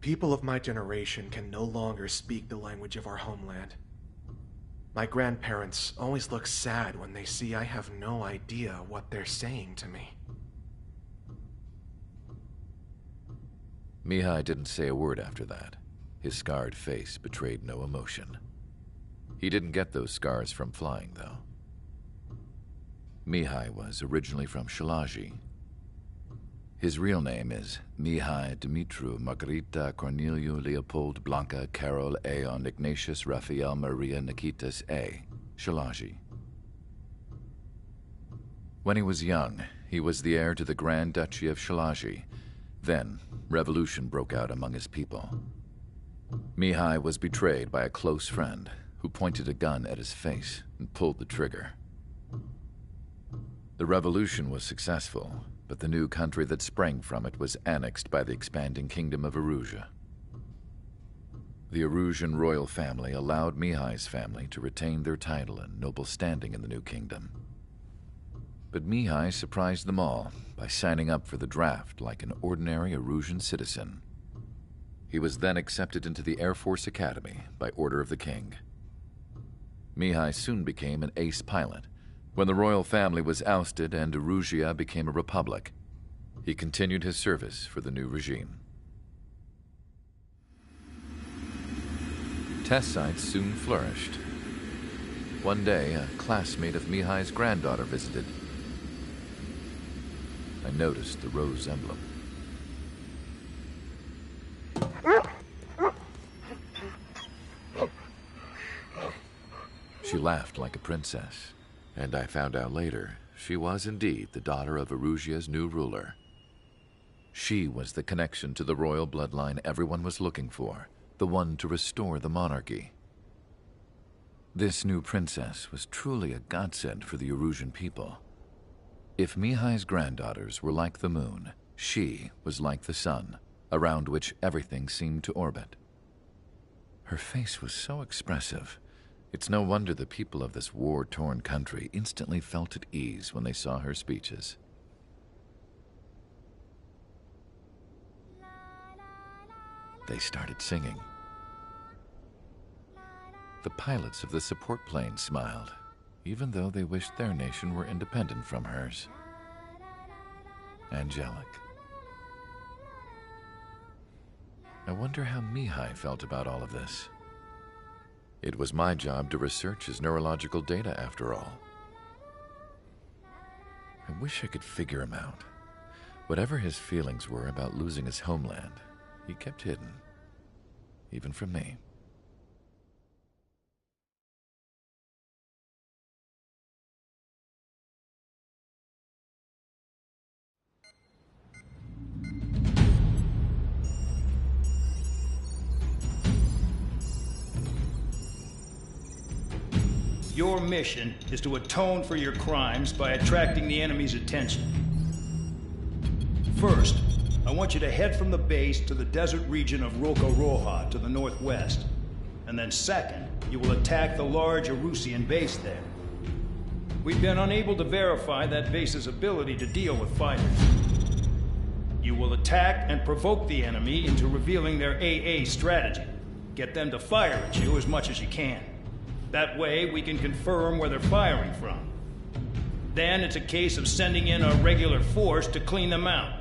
O: People of my generation can no longer speak the language of our homeland. My grandparents always look sad when they see I have no idea what they're saying to me.
G: Mihai didn't say a word after that. His scarred face betrayed no emotion. He didn't get those scars from flying, though. Mihai was originally from Shalaji. His real name is Mihai Dumitru Margarita Corneliu Leopold Blanca Carol Aeon Ignatius Raphael Maria Nikitas A. Shalaji. When he was young, he was the heir to the Grand Duchy of Shalaji. Then, revolution broke out among his people. Mihai was betrayed by a close friend who pointed a gun at his face and pulled the trigger. The revolution was successful, but the new country that sprang from it was annexed by the expanding Kingdom of Erusia. The Erusian royal family allowed Mihai's family to retain their title and noble standing in the new kingdom. But Mihai surprised them all by signing up for the draft like an ordinary Erusian citizen. He was then accepted into the Air Force Academy by order of the king. Mihai soon became an ace pilot. When the royal family was ousted and Erusia became a republic, he continued his service for the new regime. Test sites soon flourished. One day, a classmate of Mihai's granddaughter visited. I noticed the rose emblem. She laughed like a princess. And I found out later, she was indeed the daughter of Erusia's new ruler. She was the connection to the royal bloodline everyone was looking for, the one to restore the monarchy. This new princess was truly a godsend for the Erusian people. If Mihai's granddaughters were like the moon, she was like the sun, around which everything seemed to orbit. Her face was so expressive. It's no wonder the people of this war-torn country instantly felt at ease when they saw her speeches. They started singing. The pilots of the support plane smiled, even though they wished their nation were independent from hers. Angelic. I wonder how Mihai felt about all of this. It was my job to research his neurological data, after all. I wish I could figure him out. Whatever his feelings were about losing his homeland, he kept hidden, even from me.
J: Your mission is to atone for your crimes by attracting the enemy's attention. First, I want you to head from the base to the desert region of Roca-Roja to the northwest. And then second, you will attack the large Erusian base there. We've been unable to verify that base's ability to deal with fighters. You will attack and provoke the enemy into revealing their AA strategy. Get them to fire at you as much as you can. That way, we can confirm where they're firing from. Then it's a case of sending in a regular force to clean them out.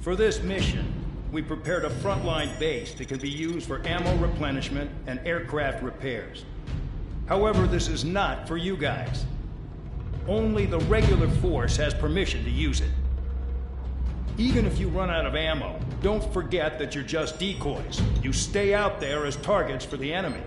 J: For this mission, we prepared a frontline base that can be used for ammo replenishment and aircraft repairs. However, this is not for you guys. Only the regular force has permission to use it. Even if you run out of ammo, don't forget that you're just decoys. You stay out there as targets for the enemy.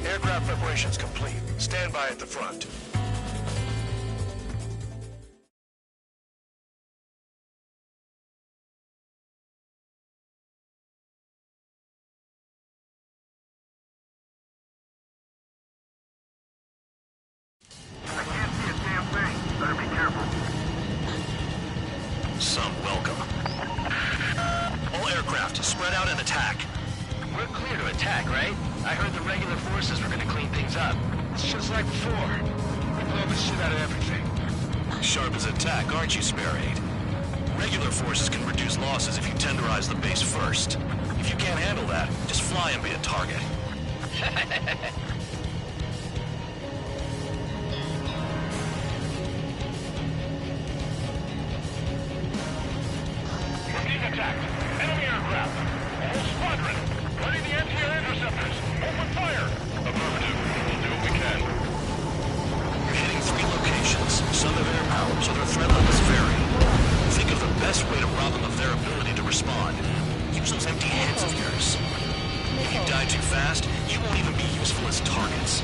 M: Aircraft preparations complete. Stand by at the front.
D: I can't see a damn thing. Better be careful.
M: Some welcome. All aircraft, spread out and attack.
B: We're clear to attack, right? I heard the regular forces were gonna clean things up. It's just like before. We blow the shit out of everything.
M: Sharp as a tack, aren't you, Spare 8? Regular forces can reduce losses if you tenderize the base first. If you can't handle that, just fly and be a target.
I: We're being attacked. Enemy aircraft. Whole squadron. Ready the anti-air interceptors. Open fire. Affirmative. We'll do what we can.
M: You're hitting 3 locations. Some have air power, so their threat levels vary. Think of the best way to rob them of their ability to respond. Use those empty heads of yours. If you die too fast, you won't even be useful as targets.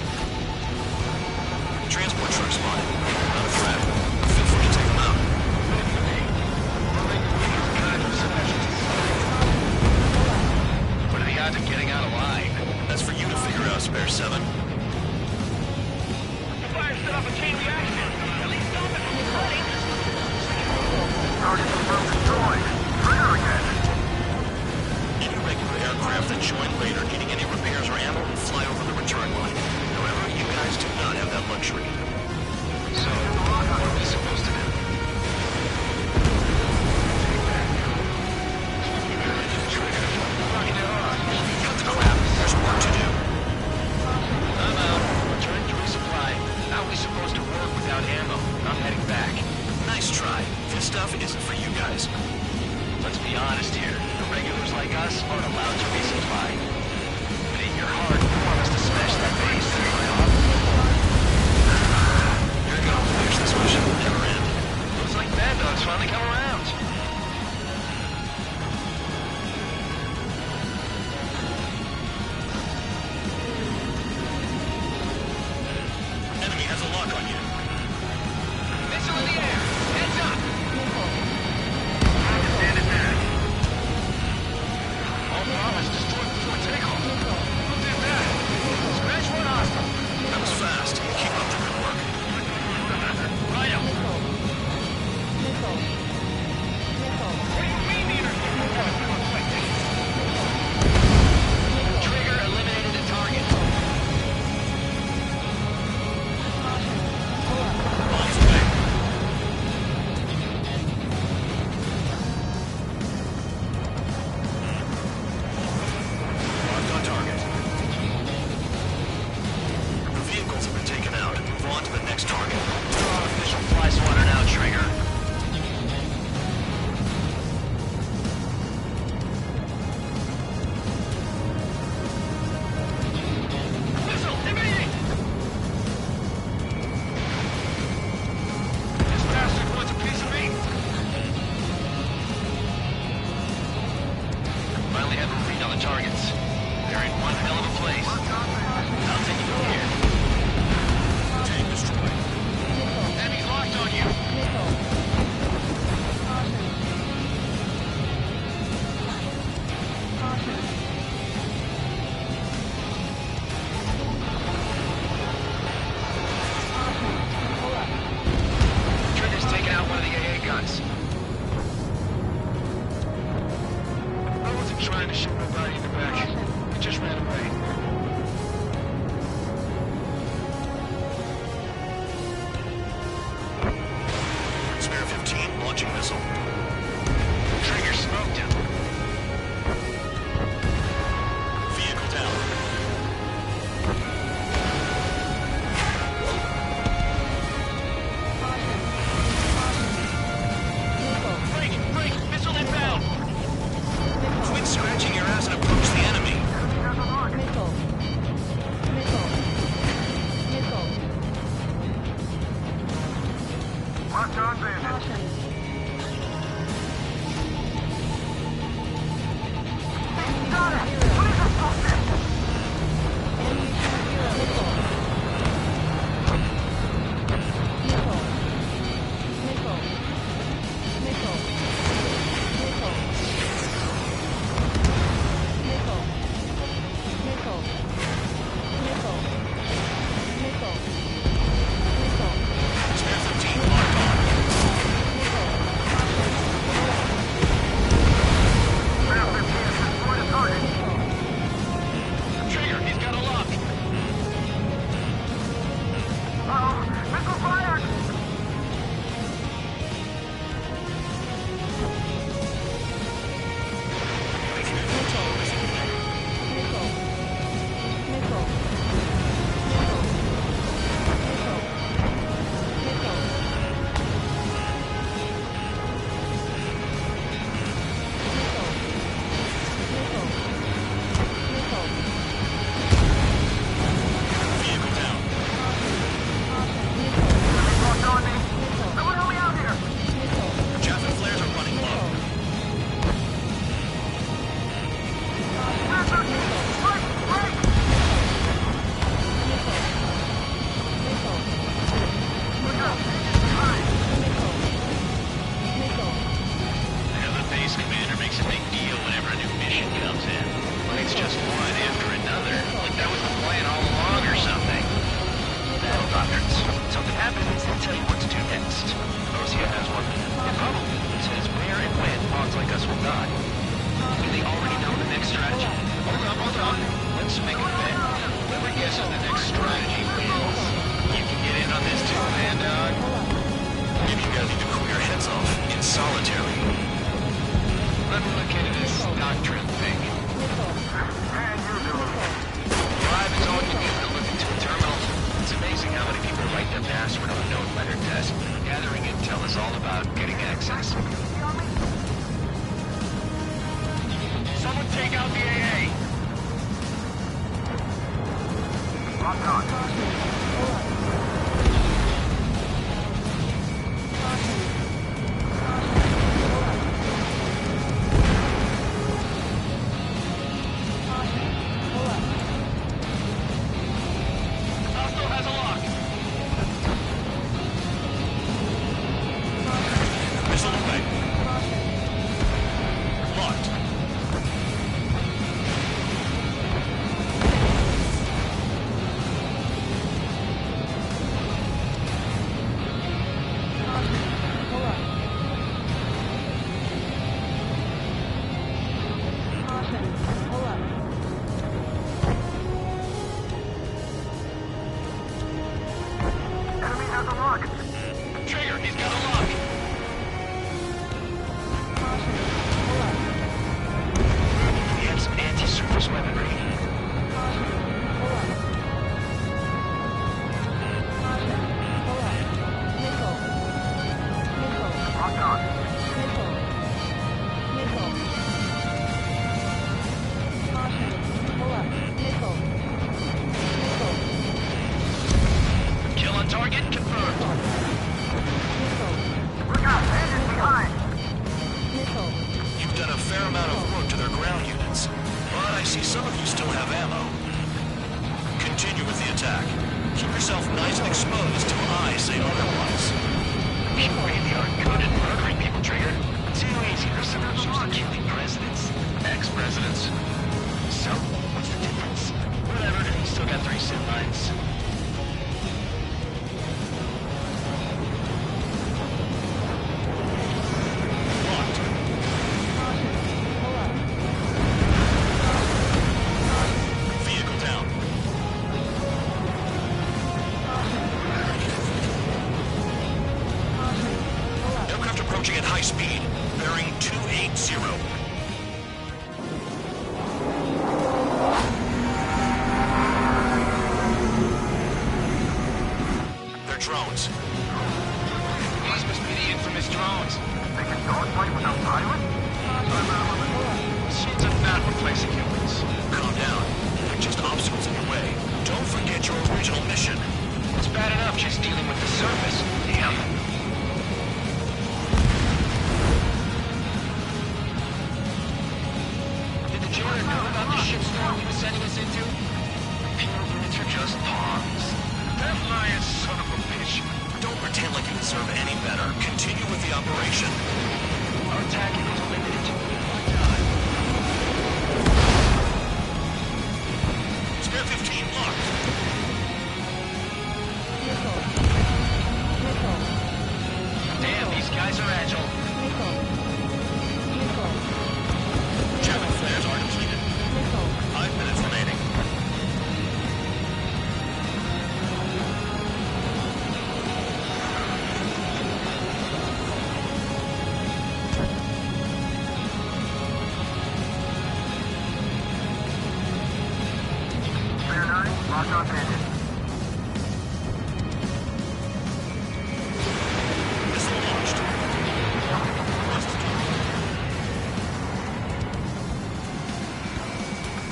M: Transport truck spotted. Not a threat. Feel free to take them out.
B: What are the odds of getting out of line?
M: That's for you to figure out, Spare 7.
I: The fire set off a chain reaction. At least stop it from spreading.
D: Target confirmed destroyed. Trigger again.
M: Any regular aircraft that join later needing any repairs or ammo will fly over the return line. However, you guys do not have that luxury.
B: So, what are we supposed to do?
M: Cut the crap. There's work to do.
B: I'm out. Return to resupply. How are we supposed to work without ammo? I'm heading back.
M: Nice try. This stuff isn't for you guys.
B: Let's be honest here. The regulars like us aren't allowed to resupply. But in your heart, you want us to smash that base.
M: You're gonna wish this mission would never end.
B: Looks like Mad Dog's finally come around.
M: Enemy has a lock on you.
B: Missile in the air! Heads up!
D: Stand it back.
B: All promise destroyed before takeoff. Who did that? Scratch one hostile.
M: That was fast. Keep up the good work.
B: Right up.
E: Missile. Missile.
B: What do you mean the intercept? Trigger eliminated the target.
M: Bombs away. Locked on target. The vehicles have been taken out. Move on to the next target.
B: Official fly swatter now, Trigger. Missile evading! This bastard wants a piece of me! Finally have a read on the targets. They're in one hell of a place. I'll take you from here.
M: Tank destroyed.
B: Enemy's locked on you! Trigger's taken out one of the AA guns. I wasn't trying to shoot nobody in the back. It just ran away.
M: Spare 15 launching missile.
B: Trigger smoked him.
M: Vehicle down.
B: Break! Missile inbound!
M: Quit scratching your ass and approach the enemy.
E: Missile. Missile. Missile.
D: Locked on bandit.
E: Caution.
D: Got it! What is this bullshit?
E: Enemy zero. Missile. Missile. Missile. Missile. Missile. Missile. Missile. Missile. Missile. Missile.
M: Spare 15 locked on.
D: Spare 15 has destroyed a target.
B: Trigger, he's got a lock!
D: Uh-oh! Missile fired!
M: Vehicle down.
D: Locked on me. Someone help me out here!
M: Chaff and flares are running low.
D: Spare 13! Break! Look out!
B: The other base commander makes a big deal whenever a new mission comes in. Like it's just one after another. Like that was the plan all along or something. Battle doctrines. Something happens, they tell you what to do next. Osea has one. It probably says where and when pods like us will die. Do they already know the next strategy? Hold on. Let's make a bet. Whoever guesses the next strategy wins. You can get in on this too, man, dog.
M: Maybe you guys need to cool your heads off in solitary.
B: Let me look into this doctrine thing.
D: And you do.
B: Drive is all you need to look into a terminal. It's amazing how many people write their password on a known letter test. Gathering intel is all about getting access. take out the AA.
D: Lock on.
B: Hostile has a lock.
M: Missile away. Locked.
D: Enemy has a lock.
B: Trigger, he's got a lock. We have some anti-surface weaponry.
D: Lock on.
B: Kill on target confirmed.
D: Look out, bandits behind.
M: You've done a fair amount of work to their ground units, but I see some of you still have ammo. Continue with the attack. Keep yourself nice and exposed till I say otherwise.
B: You really are good at murdering people, Trigger. Too easy for someone who's used to killing presidents. Ex-presidents. So, what's the difference? Whatever, he's still got 3 sin lines.
M: Locked. Vehicle down. Aircraft approaching at high speed, bearing 280. They're drones.
B: These must be the infamous drones.
D: They can dogfight without pilots?
B: Machines are not replacing humans.
M: Calm down. They're just obstacles in your way. Don't forget your original mission.
B: It's bad enough just dealing with the surface. Damn. Did the jailer know about the shitstorm he was sending us into? Pure units are just pawns. That lion son of a bitch.
M: Don't pretend like you deserve any better. Continue with the operation.
B: Our attack is limited to 1 time.
M: Spare 15 locked.
B: Damn, these guys are agile.
M: Javelin flares are depleted. 5 minutes remaining.
D: Spare 9, lock on bandits.
M: Missile launched.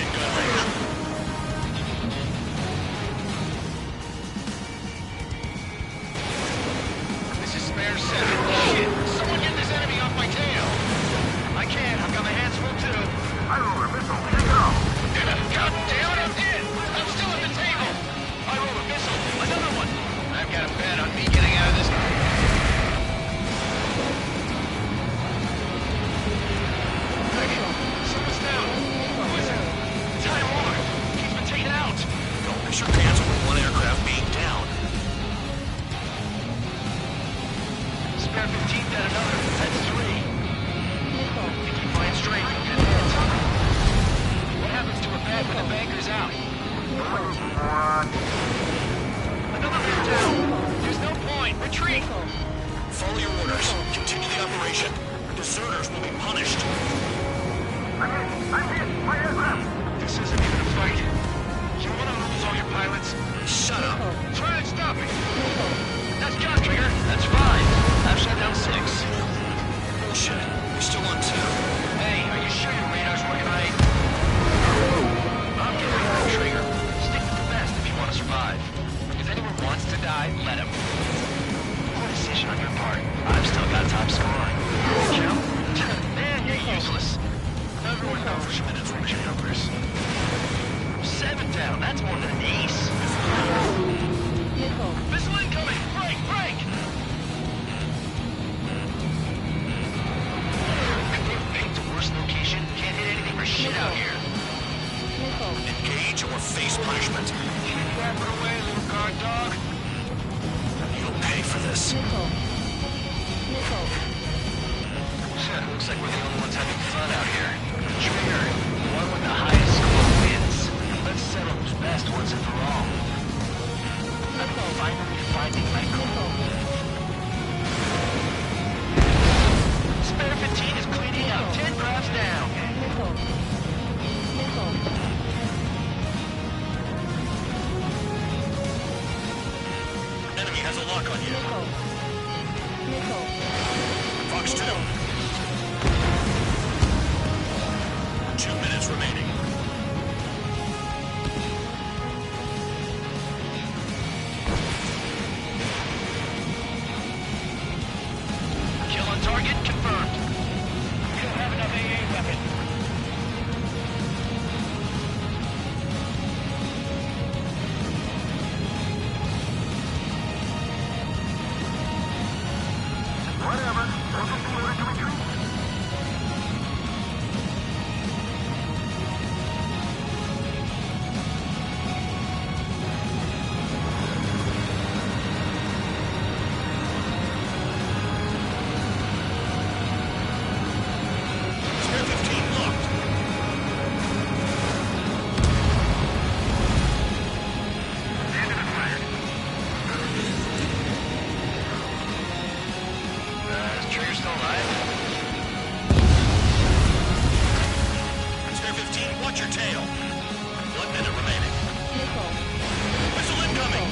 M: In gun range.
B: This is spare 7. Shit! Someone get this enemy off my tail! I can't. I've got my hands full too.
D: I roll a missile. Take it off.
B: God damn it, I'm in! I'm still at the table! I roll a missile. Another one! I've got a bet on me getting out of this. Someone's down. Who is it? Taiwan! He's been taken out!
M: Don't miss your pants over one aircraft being down.
B: Spare 15 dead another. That's 3. If you fly it straight, you'll get hit. What happens to a bed when the banker's out?
D: What?
B: Another man down! There's no point! Retreat!
M: Follow your orders. Continue the operation. Deserters will be punished.
D: I'm hit! My aircraft!
B: This isn't even a fight. You want to lose all your pilots?
M: Shut up.
B: Try and stop me! That's gun trigger! That's 5. I've shut down 6.
M: Bullshit. We're still on 2.
B: Hey, are you sure your radar's working right? Looks like we're the only ones having fun out here. Trigger, the one with the highest score wins. Let's settle who's best once and for all. I'm finally finding my goal. Spare 15 is cleaning out. 10 crafts down.
M: Enemy has a lock on you. Fox 2. 2 minutes remaining.
B: Kill on target confirmed. We don't have enough AA weapon.
D: Whatever. We'll just be ordered to retreat.
M: Spare 15 locked.
B: Is Trigger still alive?
M: Spare 15, watch your tail. 1 minute remaining. Missile incoming.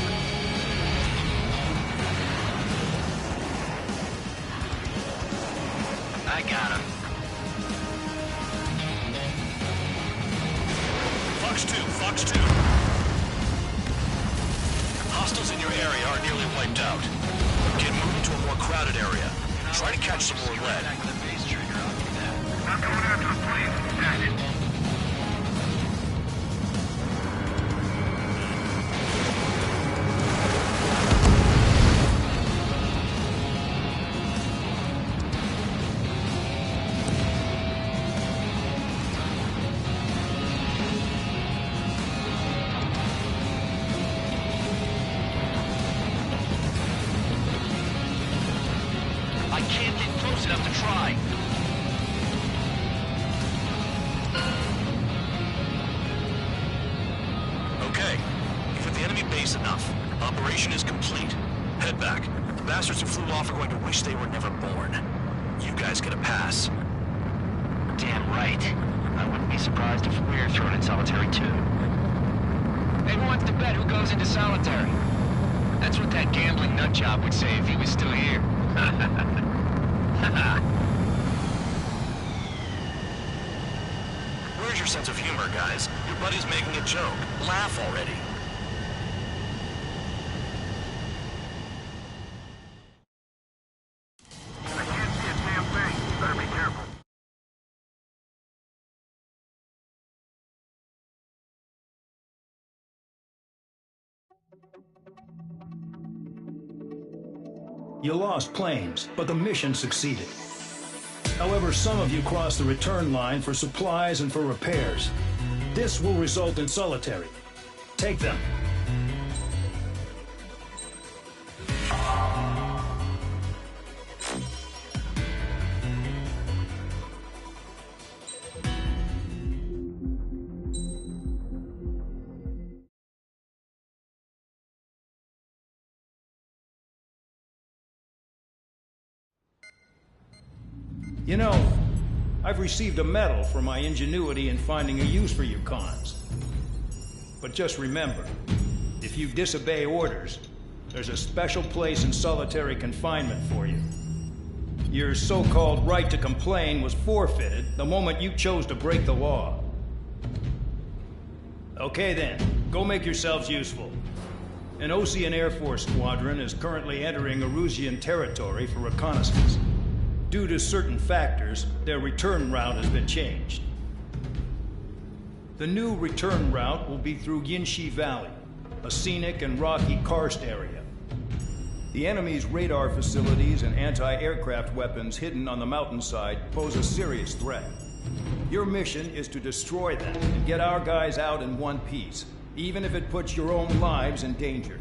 B: I got him.
M: Fox 2, Fox 2. Hostiles in your area are nearly wiped out. Get moving to a more crowded area. Try to catch some more lead.
B: Back to the base, Trigger. I'll do that.
D: I'm going after the plane. Action.
B: I can't get close enough to try.
M: Okay, you've hit the enemy base enough. Operation is complete. Head back. The bastards who flew off are going to wish they were never born. You guys get a pass.
B: Damn right. I wouldn't be surprised if we're thrown in solitary too. Hey, who wants to bet who goes into solitary? That's what that gambling nutjob would say if he was still here.
M: Where's your sense of humor, guys? Your buddy's making a joke. Laugh already.
D: I can't see a damn thing. Better be careful.
J: You lost planes, but the mission succeeded. However, some of you crossed the return line for supplies and for repairs. This will result in solitary. Take them. You know, I've received a medal for my ingenuity in finding a use for you cons. But just remember, if you disobey orders, there's a special place in solitary confinement for you. Your so-called right to complain was forfeited the moment you chose to break the law. Okay then, go make yourselves useful. An Ocean Air Force squadron is currently entering Erusian territory for reconnaissance. Due to certain factors, their return route has been changed. The new return route will be through Yinshi Valley, a scenic and rocky karst area. The enemy's radar facilities and anti-aircraft weapons hidden on the mountainside pose a serious threat. Your mission is to destroy them and get our guys out in one piece, even if it puts your own lives in danger.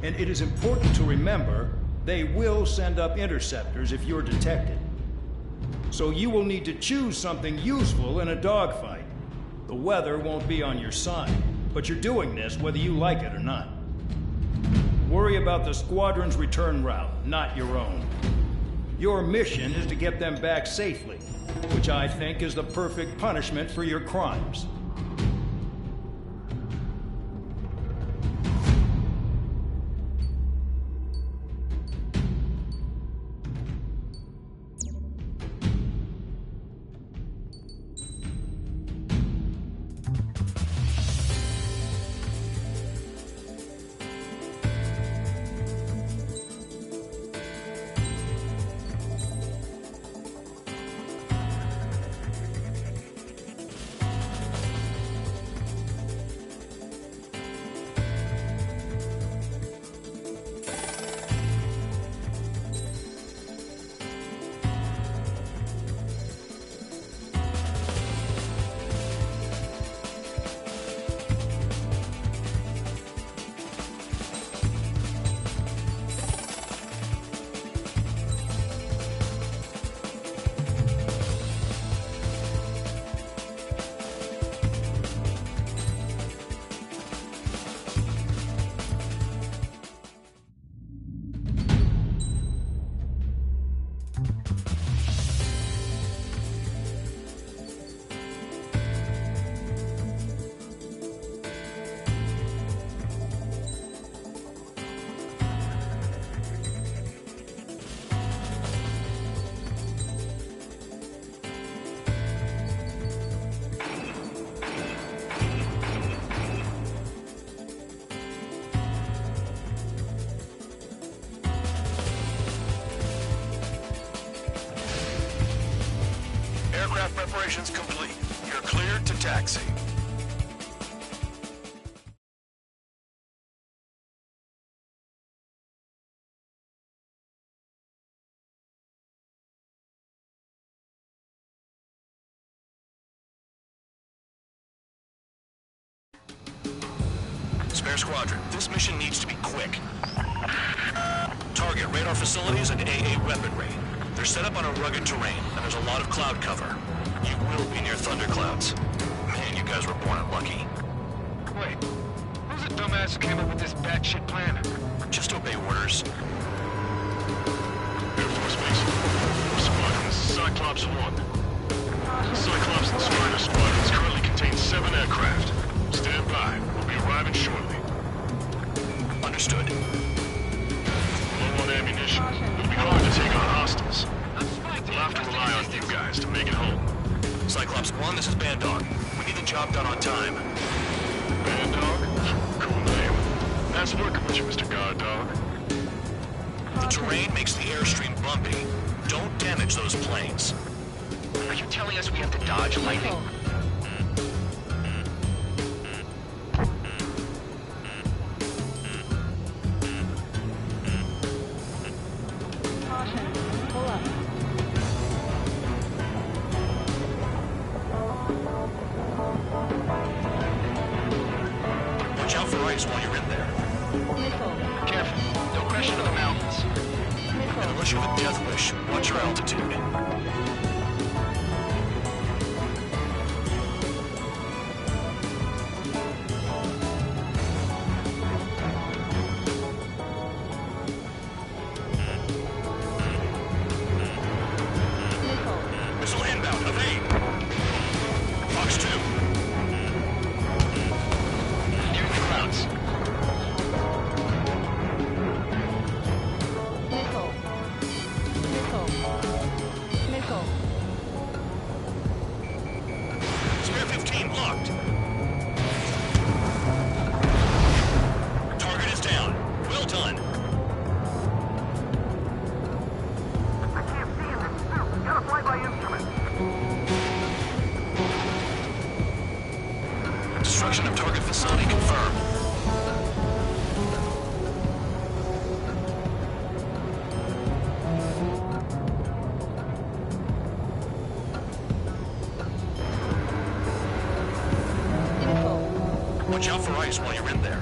J: And it is important to remember, they will send up interceptors if you're detected. So you will need to choose something useful in a dogfight. The weather won't be on your side, but you're doing this whether you like it or not. Worry about the squadron's return route, not your own. Your mission is to get them back safely, which I think is the perfect punishment for your crimes.
M: Aircraft preparations complete. You're cleared to taxi. Spare Squadron, this mission needs to be quick. Target radar facilities and AA weaponry. They're set up on a rugged terrain, and there's a lot of cloud cover. You will be near thunderclouds. Man, you guys were born unlucky.
I: Wait, who's the dumbass who came up with this batshit plan?
M: Just obey orders.
P: Air Force Base. Squadron, this is Cyclops 1. Cyclops and Strider squadrons currently contain 7 aircraft. Stand by. We'll be arriving shortly.
M: Understood.
P: Low on ammunition. It'll be hard to take on hostiles. We'll have to rely on you guys to make it home.
M: Cyclops 1, this is Bandog. We need the job done on time.
P: Bandog? Cool name. Nice working with you, Mr. Guard Dog.
M: The terrain makes the airstream bumpy. Don't damage those planes.
I: Are you telling us we have to dodge lightning?
M: Watch out for ice while you're in there.
I: Careful. Don't crash into the mountains.
M: And unless you have a death wish, watch your altitude. Missile inbound, evade! Fox 2.
I: Near the clouds.
M: Spare 15 locked. Target is down. Well done.
D: I can't see in this suit. Gotta fly by instrument.
M: Destruction of target facility confirmed. Watch out for ice while you're in there.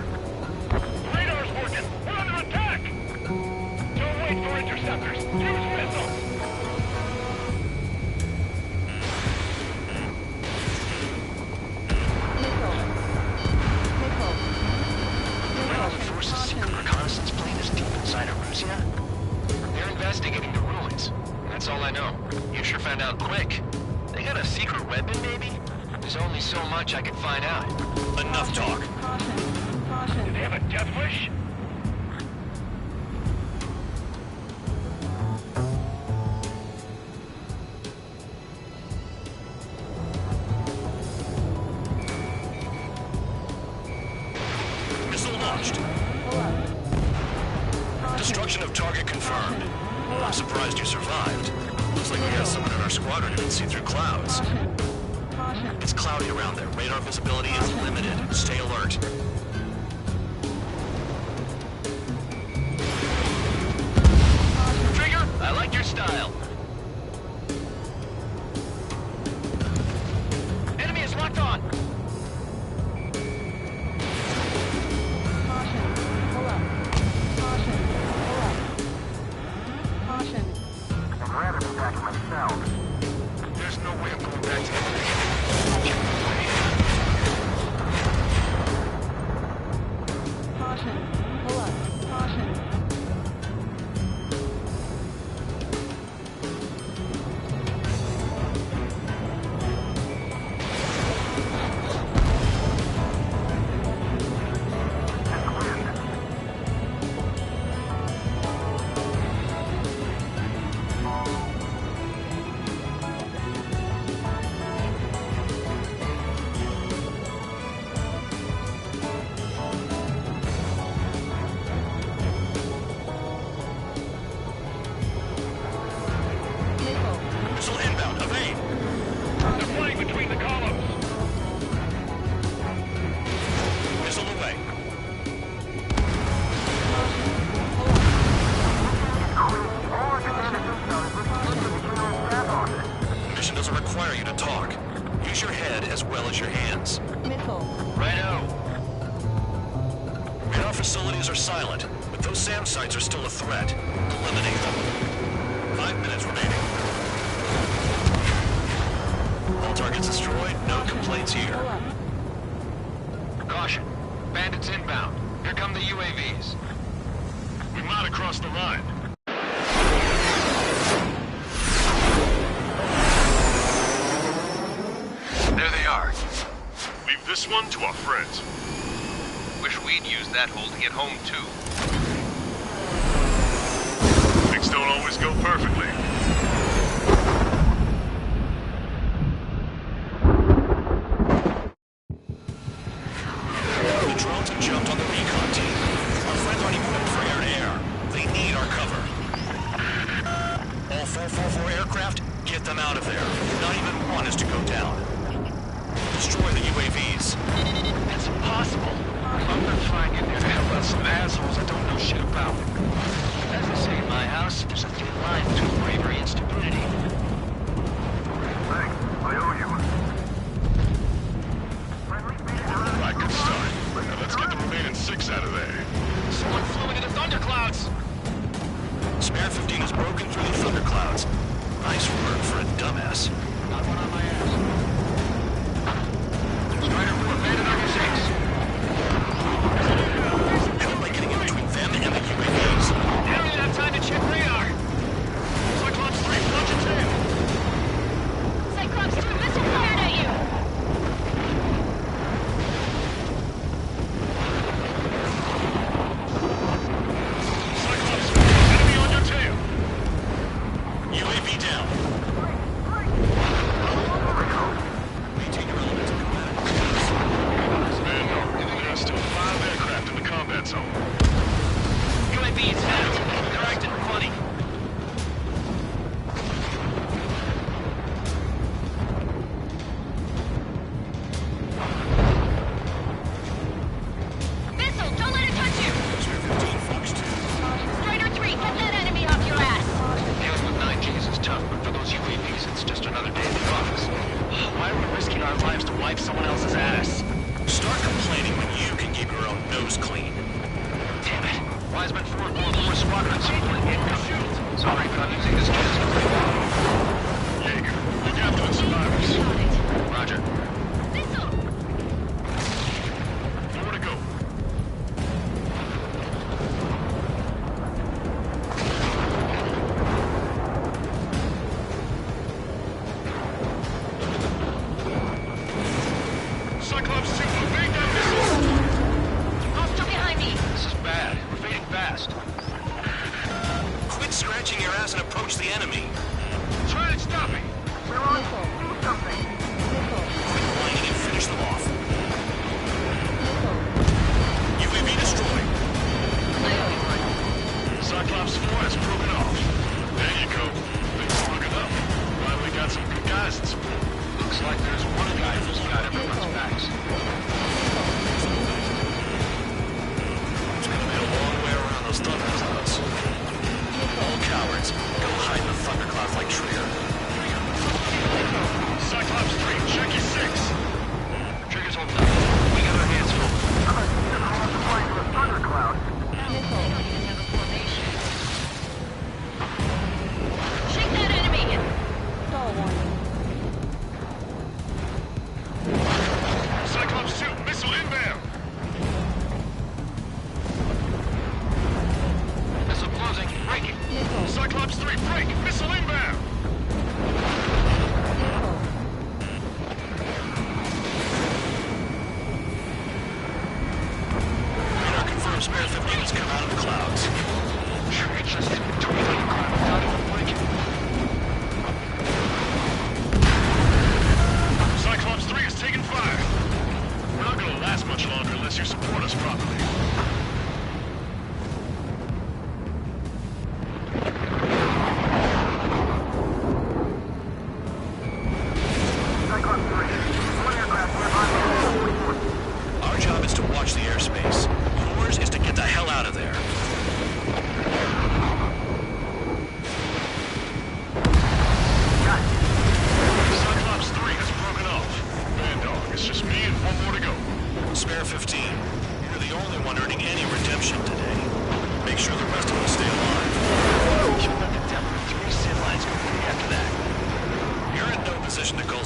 P: Radar's working. We're under attack. Don't wait for interceptors. Use missiles.
B: That's all I know. You sure found out quick. They got a secret weapon, maybe? There's only so much I can find out.
M: Enough talk.
I: Do they have a death wish?
M: Missile launched. Destruction of target confirmed. I'm surprised you survived. Looks like we have someone in our squadron who can see through clouds. It's cloudy around there. Radar visibility is limited. Stay alert.
B: Trigger, I like your style. Enemy is locked on.
D: I'd rather be back myself.
I: There's no way I'm going back to
M: Missile inbound. Evade.
I: They're flying between the columns.
M: Missile away. Mission doesn't require you to talk. Use your head as well as your hands.
B: Righto.
M: Radar facilities are silent, but those SAM sites are still a threat. Eliminate them. 5 minutes remaining. All targets destroyed, no complaints here.
B: Caution. Bandits inbound. Here come the UAVs.
P: We might have crossed the line.
I: There they are.
P: Leave this one to our friends.
I: Wish we'd used that hole to get home, too.
P: Things don't always go perfectly.
M: The drones have jumped on the recon team. Our friends aren't equipped for air-to-air. They need our cover. All 444 aircraft, get them out of there. Not even one is to go down. Destroy the UAVs.
B: That's impossible. I'm not flying in there to help out some assholes I don't know shit about. As they say in my house, there's a thin line between bravery and stupidity.
D: Thanks. I owe you.
P: Right, good start. Now let's get the remaining 6 out of there.
B: Someone flew into the thunderclouds!
M: Spare 15 has broken through the thunderclouds. Nice work for a dumbass.
B: Got one on my ass. Strider 4, bandit on your 6.
M: Help by getting in between them and the UAVs.
B: They don't even have time to check radar. Cyclops 3, watch your tail.
C: Cyclops 2, missile fired at you!
P: Cyclops 3, enemy on your tail.
M: UAV down.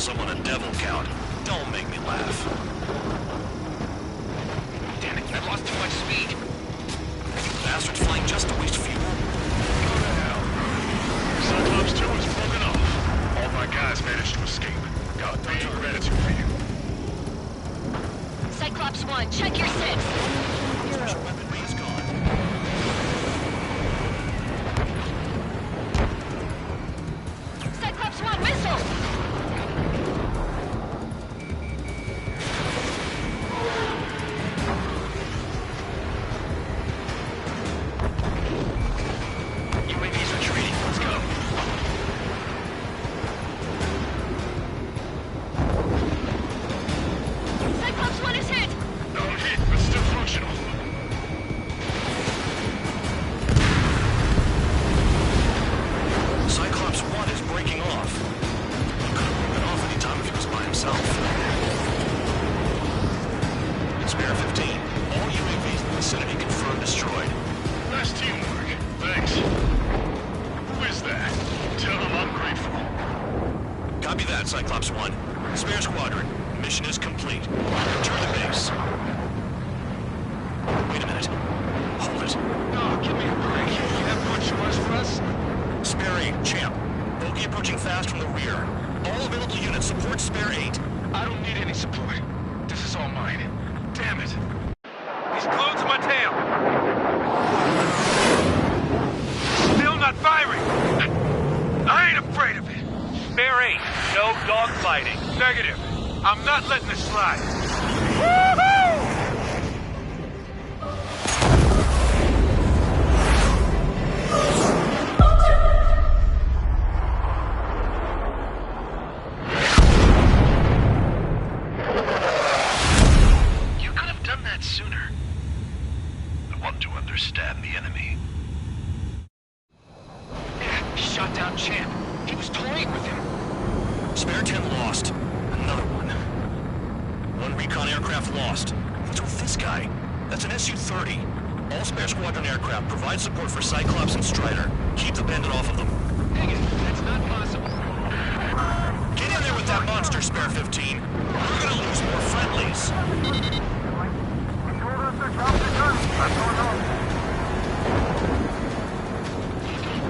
M: someone a devil count. Don't make me laugh.
B: Damn it, I've lost too much speed.
M: Are you bastards flying just to waste fuel?
P: Go to hell. Cyclops 2 is broken off. All my guys managed to escape. Got big gratitude for you.
C: Cyclops 1, check your six.
M: Special weaponry is gone.
C: Cyclops 1, missile!
B: UAV's retreating. Let's go.
C: Cyclops 1 is hit!
P: No hit, but still functional.
M: Cyclops 1 is breaking off. He could have broken off any time if he was by himself. Spare 15. All UAVs in the vicinity confirmed destroyed.
P: Nice teamwork. Thanks. Who is that? Tell him I'm grateful.
M: Copy that, Cyclops 1. Spare squadron. Mission is complete. Return to base. Wait a minute. Hold it.
B: No, give me a break. You have more chores for us?
M: Spare 8, champ. Bogey approaching fast from the rear. All available units support Spare 8.
B: I don't need any support. This is all mine. Damn it.
I: He's glued to my tail. Still not firing. I ain't afraid of it. Spare 8, no dogfighting. Negative. I'm not letting this slide. Woohoo!
B: You could have done that sooner.
P: I want to understand the enemy.
B: Yeah, shot down Champ. He was toying with him.
M: Spare 10 lost. Another one. One recon aircraft lost. What's with this guy? That's an Su-30. All spare squadron aircraft provide support for Cyclops and Strider. Keep the bandit off of them.
B: Dang it, that's not possible.
M: Get in there with that monster, Spare 15. We're gonna lose more friendlies.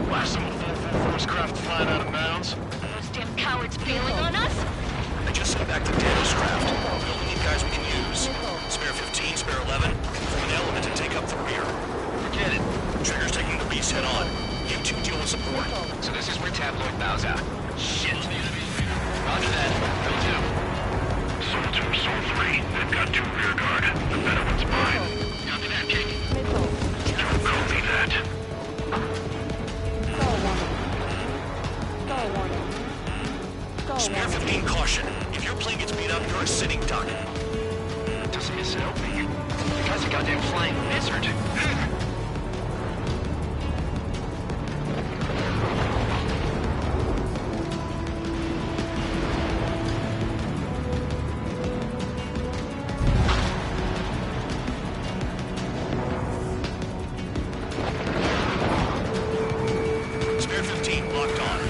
P: Blast some of the force craft flying out of bounds.
C: Those damn cowards bailing on us?
M: I just sent back the damaged craft. We only need guys we can use. Spare 15, Spare 11, form an element and take up the rear.
B: Forget it.
M: Trigger's taking the beast head on. You two deal with support.
B: So this is where Tabloid bows out. Shit. Roger that.
P: Soul 2, Soul 3. They've got 2 rear guard. The better one's mine.
B: Copy that, King.
P: Don't call me that.
M: Spare 15, caution. If your plane gets beat up, you're a sitting duck.
B: Doesn't miss it opening. The guy's a goddamn flying lizard.
M: Spare 15, locked on.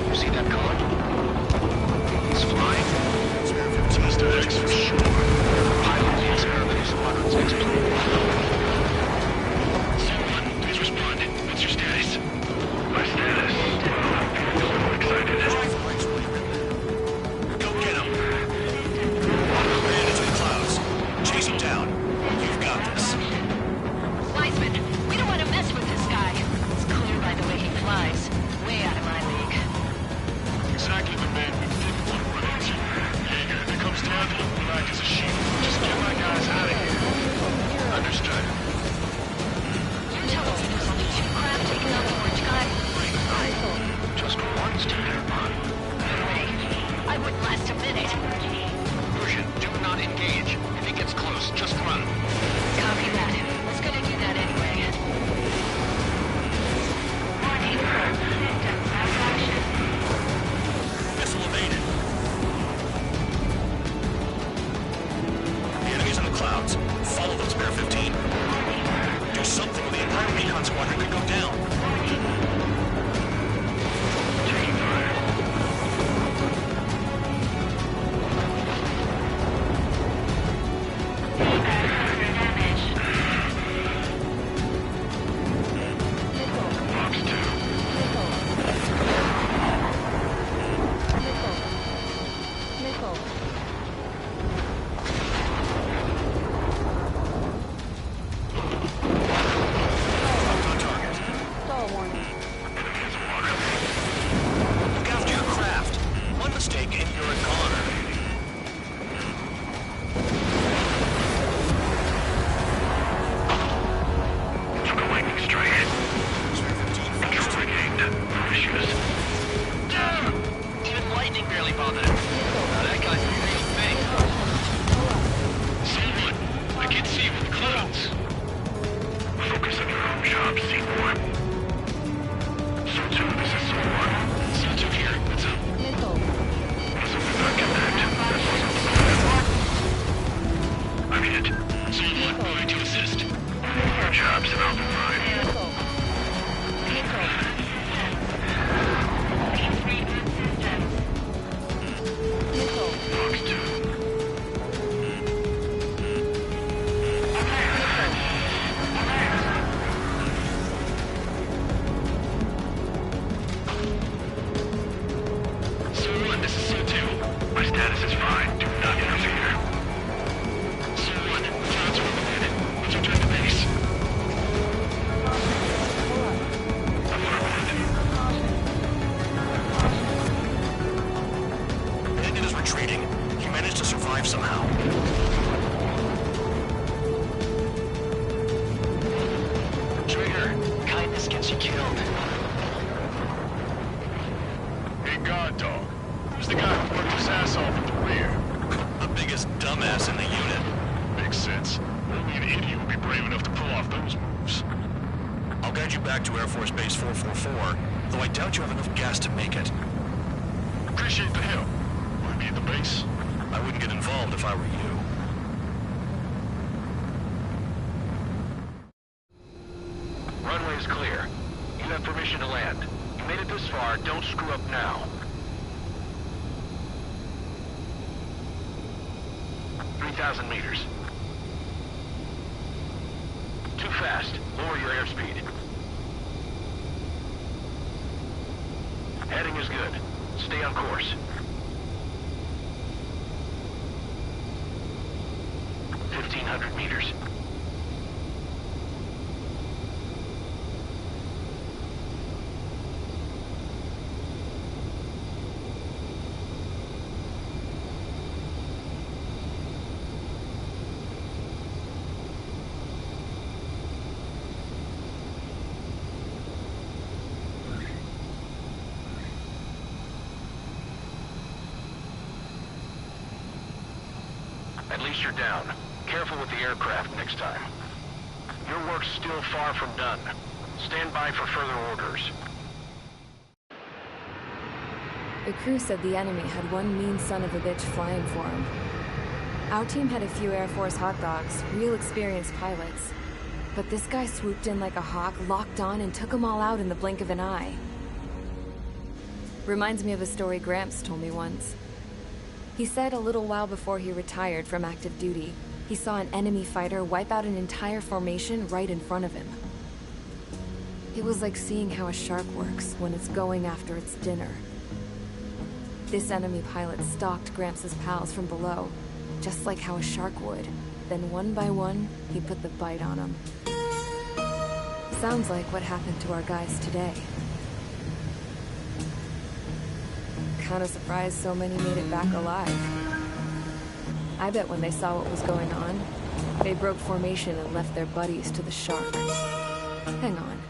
B: You see that color? It's flying.
M: Spare 15,
P: Mr. X for sure.
B: Pilot the experimental squadron's X-plane.
P: Someone, please respond. What's your status? My status? So excited.
M: Go get him. Bandits in the clouds. Chase him down. You've got this.
C: Wiseman, we don't want to mess with this guy. It's clear by the way he flies. Way out of my league.
P: Exactly the man we didn't want to run into. Jaeger, if it comes down to it, we'll act as a shield. Just get my guys out of here. Understood.
C: You're telling me there's only 2 craft taking out the orange guy?
B: Just one's to their run.
C: Hey, I wouldn't last a minute.
B: Persian, do not
P: close. Just run.
C: Copy that. Was gonna do that anyway. Warning. System malfunction.
M: Missile evaded. The enemy's in the clouds. Follow them, Spare 15. Do something or the entire recon squadron could go down.
P: Taking fire. Box 2.
E: Nickel.
M: On target.
E: Stall warning.
M: Look after your craft. One mistake and you're a goner.
P: Took a lightning strike. Control regained. Issues.
B: Even lightning barely bothered him. Now that guy's a real thing.
P: Someone! I can see you in the clouds. Focus on your own job, Seymour. Soul 2, this is Soul 1. Soul 2 here. What's up?
E: Nickel.
P: So we not connect. I'm hit. Soul 1, moving to assist. Your job's an open line.
E: Nickel. Nickel. Nickel.
P: Box 2. Soul 1, this is Soul 2. My status is fine. Do not interfere. Soul 1, clouds are overhead. Let's return to base.
M: Bandit is retreating. He managed to survive somehow.
B: Trigger, kindness gets you killed.
P: Hey, God Dog. Who's the guy who worked his ass off at the rear?
M: The biggest dumbass in the unit.
P: Makes sense. Only an idiot would be brave enough to pull off those moves.
M: I'll guide you back to Air Force Base 444, though I doubt you have enough gas to make it.
P: Appreciate the help. Want to be at the base?
M: I wouldn't get involved if I were you.
I: Runway is clear. You have permission to land. You made it this far, don't screw up now. 3,000 meters. Too fast. Lower your airspeed. Heading is good. Stay on course. 1,500 meters. At least you're down. Careful with the aircraft next time. Your work's still far from done. Stand by for further orders.
H: The crew said the enemy had one mean son of a bitch flying for him. Our team had a few Air Force hot dogs, real experienced pilots. But this guy swooped in like a hawk, locked on, and took them all out in the blink of an eye. Reminds me of a story Gramps told me once. He said a little while before he retired from active duty, he saw an enemy fighter wipe out an entire formation right in front of him. It was like seeing how a shark works when it's going after its dinner. This enemy pilot stalked Gramps' pals from below, just like how a shark would. Then one by one, he put the bite on them. Sounds like what happened to our guys today. Kinda surprised so many made it back alive. I bet when they saw what was going on, they broke formation and left their buddies to the shark. Hang on.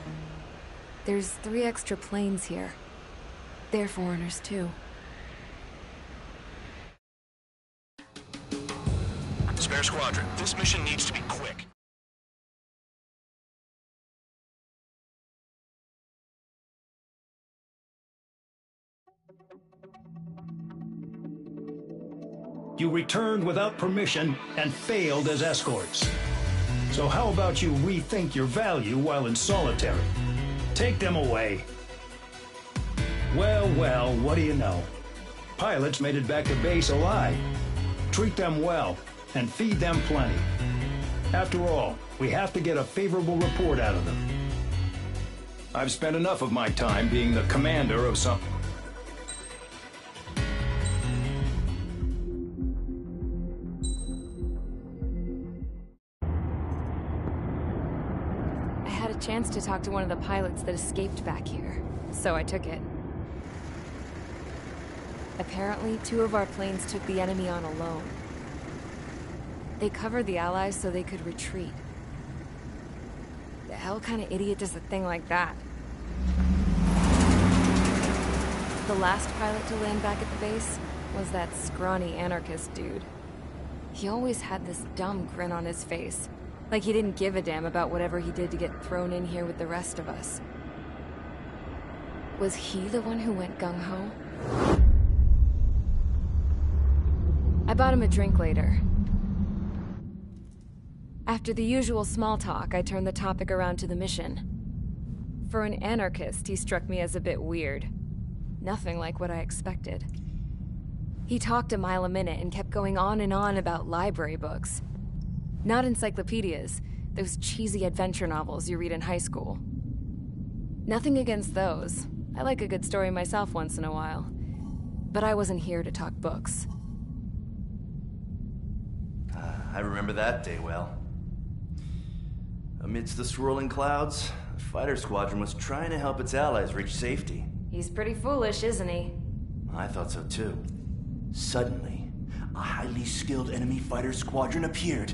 H: There's 3 extra planes here. They're foreigners too.
M: Spare Air Squadron, this mission needs to be quick.
J: You returned without permission and failed as escorts. So how about you rethink your value while in solitary? Take them away. Well, well, what do you know? Pilots made it back to base alive. Treat them well and feed them plenty. After all, we have to get a favorable report out of them. I've spent enough of my time being the commander of some...
H: I had a chance to talk to one of the pilots that escaped back here, so I took it. Apparently, 2 of our planes took the enemy on alone. They covered the Allies so they could retreat. The hell kind of idiot does a thing like that? The last pilot to land back at the base was that scrawny anarchist dude. He always had this dumb grin on his face, like he didn't give a damn about whatever he did to get thrown in here with the rest of us. Was he the one who went gung-ho? I bought him a drink later. After the usual small talk, I turned the topic around to the mission. For an anarchist, he struck me as a bit weird. Nothing like what I expected. He talked a mile a minute and kept going on and on about library books. Not encyclopedias, those cheesy adventure novels you read in high school. Nothing against those. I like a good story myself once in a while. But I wasn't here to talk books.
Q: I remember that day well. Amidst the swirling clouds, the fighter squadron was trying to help its allies reach safety.
H: He's pretty foolish, isn't he?
Q: I thought so too. Suddenly, a highly skilled enemy fighter squadron appeared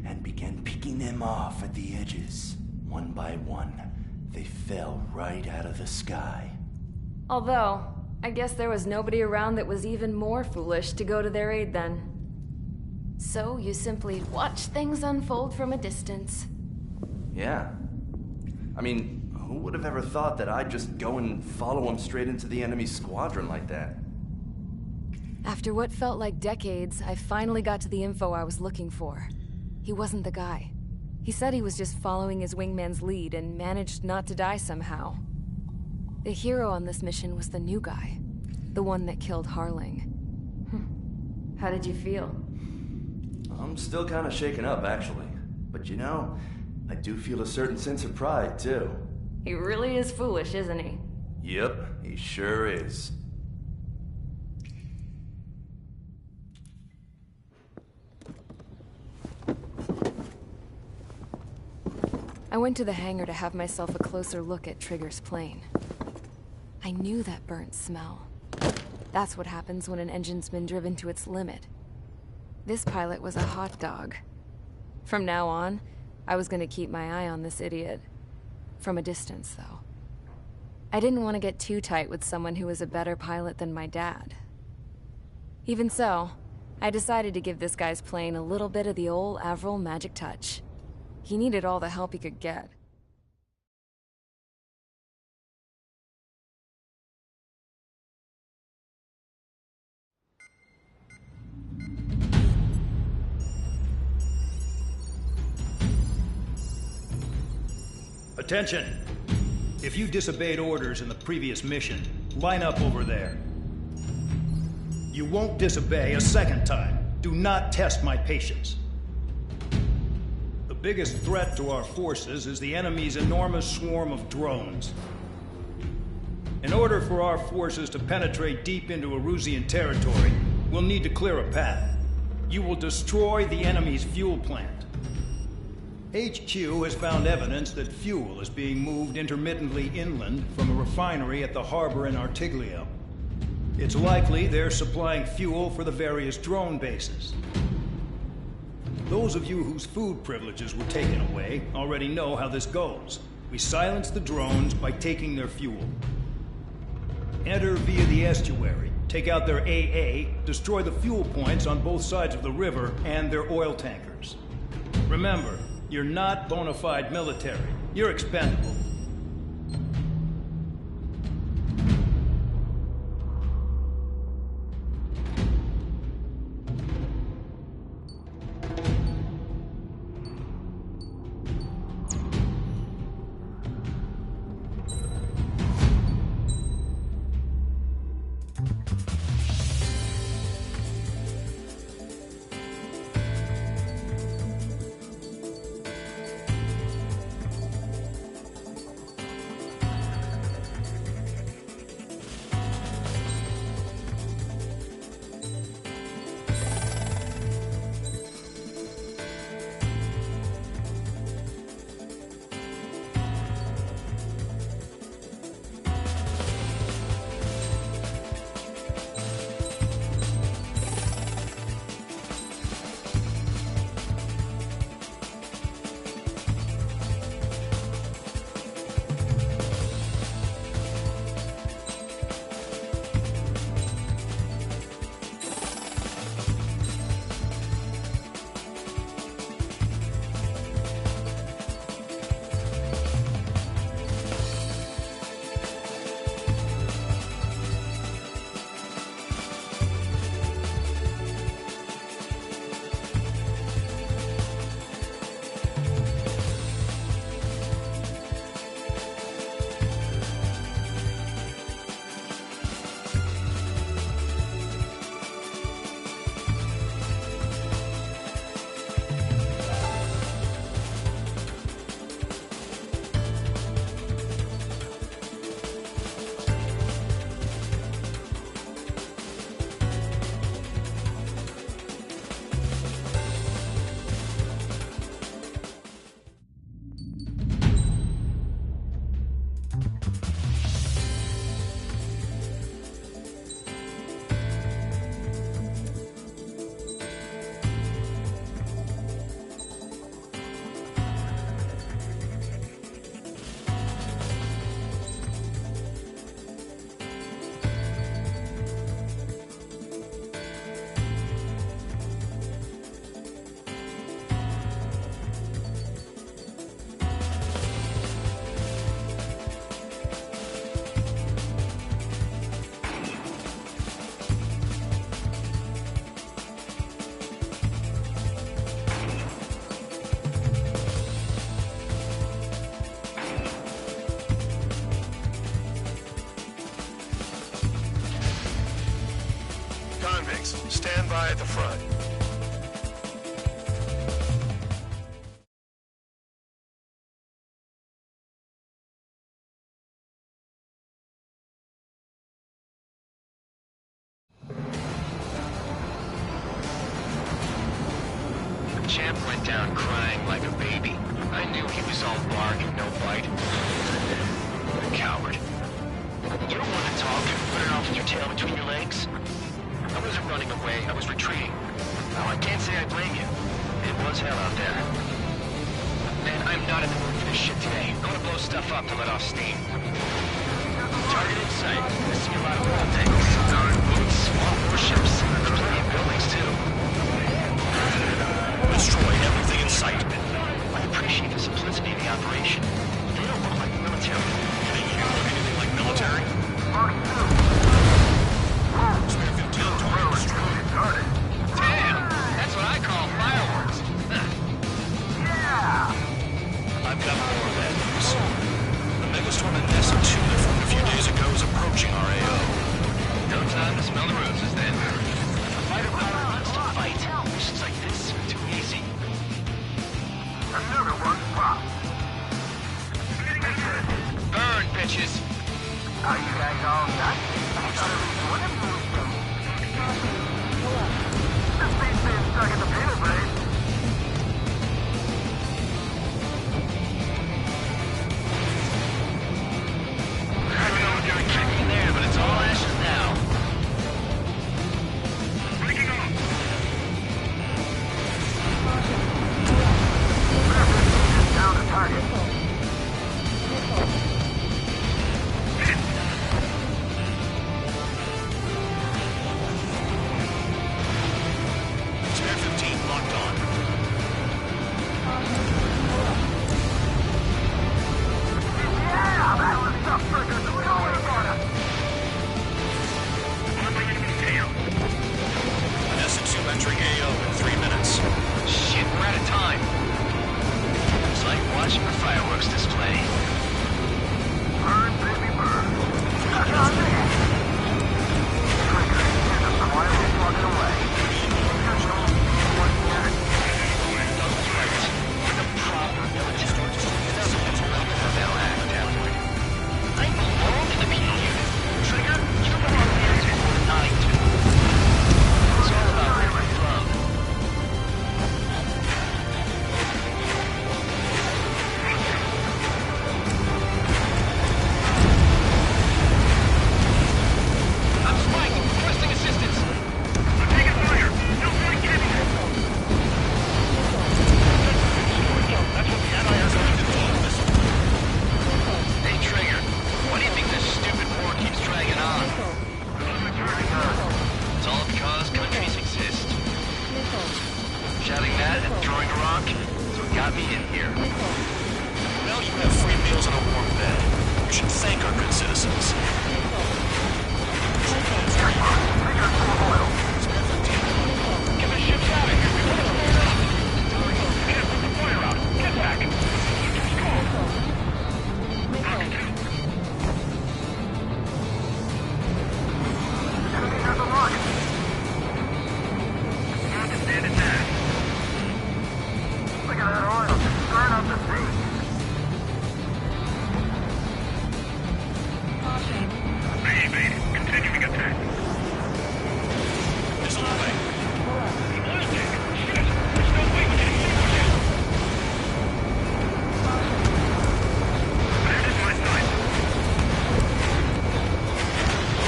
Q: and began picking them off at the edges. One by one, they fell right out of the sky.
H: Although, I guess there was nobody around that was even more foolish to go to their aid then. So you simply watch things unfold from a distance.
Q: Yeah. I mean, who would have ever thought that I'd just go and follow him straight into the enemy squadron like that?
H: After what felt like decades, I finally got to the info I was looking for. He wasn't the guy. He said he was just following his wingman's lead and managed not to die somehow. The hero on this mission was the new guy. The one that killed Harling. How did you feel?
Q: I'm still kind of shaken up, actually. But you know, I do feel a certain sense of pride, too.
H: He really is foolish, isn't he?
Q: Yep, he sure is.
H: I went to the hangar to have myself a closer look at Trigger's plane. I knew that burnt smell. That's what happens when an engine's been driven to its limit. This pilot was a hot dog. From now on, I was going to keep my eye on this idiot. From a distance, though. I didn't want to get too tight with someone who was a better pilot than my dad. Even so, I decided to give this guy's plane a little bit of the old Avril magic touch. He needed all the help he could get.
J: Attention! If you disobeyed orders in the previous mission, line up over there. You won't disobey a second time. Do not test my patience. The biggest threat to our forces is the enemy's enormous swarm of drones. In order for our forces to penetrate deep into Erusian territory, we'll need to clear a path. You will destroy the enemy's fuel plant. HQ has found evidence that fuel is being moved intermittently inland from a refinery at the harbor in Artiglio. It's likely they're supplying fuel for the various drone bases. Those of you whose food privileges were taken away already know how this goes. We silence the drones by taking their fuel. Enter via the estuary, take out their AA, destroy the fuel points on both sides of the river and their oil tankers. Remember, you're not bona fide military. You're expendable.
P: Stand by at the front.
B: The champ went down crying like a baby. I knew he was all bark and no bite. A coward. You don't want to talk and put it off with your tail between your legs? I wasn't running away, I was retreating. Now, I can't say I blame you. It was hell out there. Man, I'm not in the mood for this shit today. I want to blow stuff up to let off steam. Target in sight. I see a lot of oil tanks. Boats, small warships. There's plenty of buildings, too.
M: Destroy everything in sight.
B: I appreciate the simplicity of the operation. They don't look like military.
M: You think you look anything like military? Spare 15 target destroyed.
B: Damn! That's what I call fireworks.
M: I've got more of that news. The Megastorm and Nessa-2 that formed a few days ago is approaching our AO.
B: No time to smell the roses, then. got me in here.
M: Well, you have free meals and a warm bed. You should thank our good citizens.
B: Get the ships out of here. What's going on? Can't put the fire out. Get back. Just call.
D: There's a mark.
B: Stand it down.
D: Look at that oil. Just stirring up the sea.
B: Continuing attack.
M: Missile away.
B: Oil tank. Shit. There's no way we can extinguish it. That is my sight.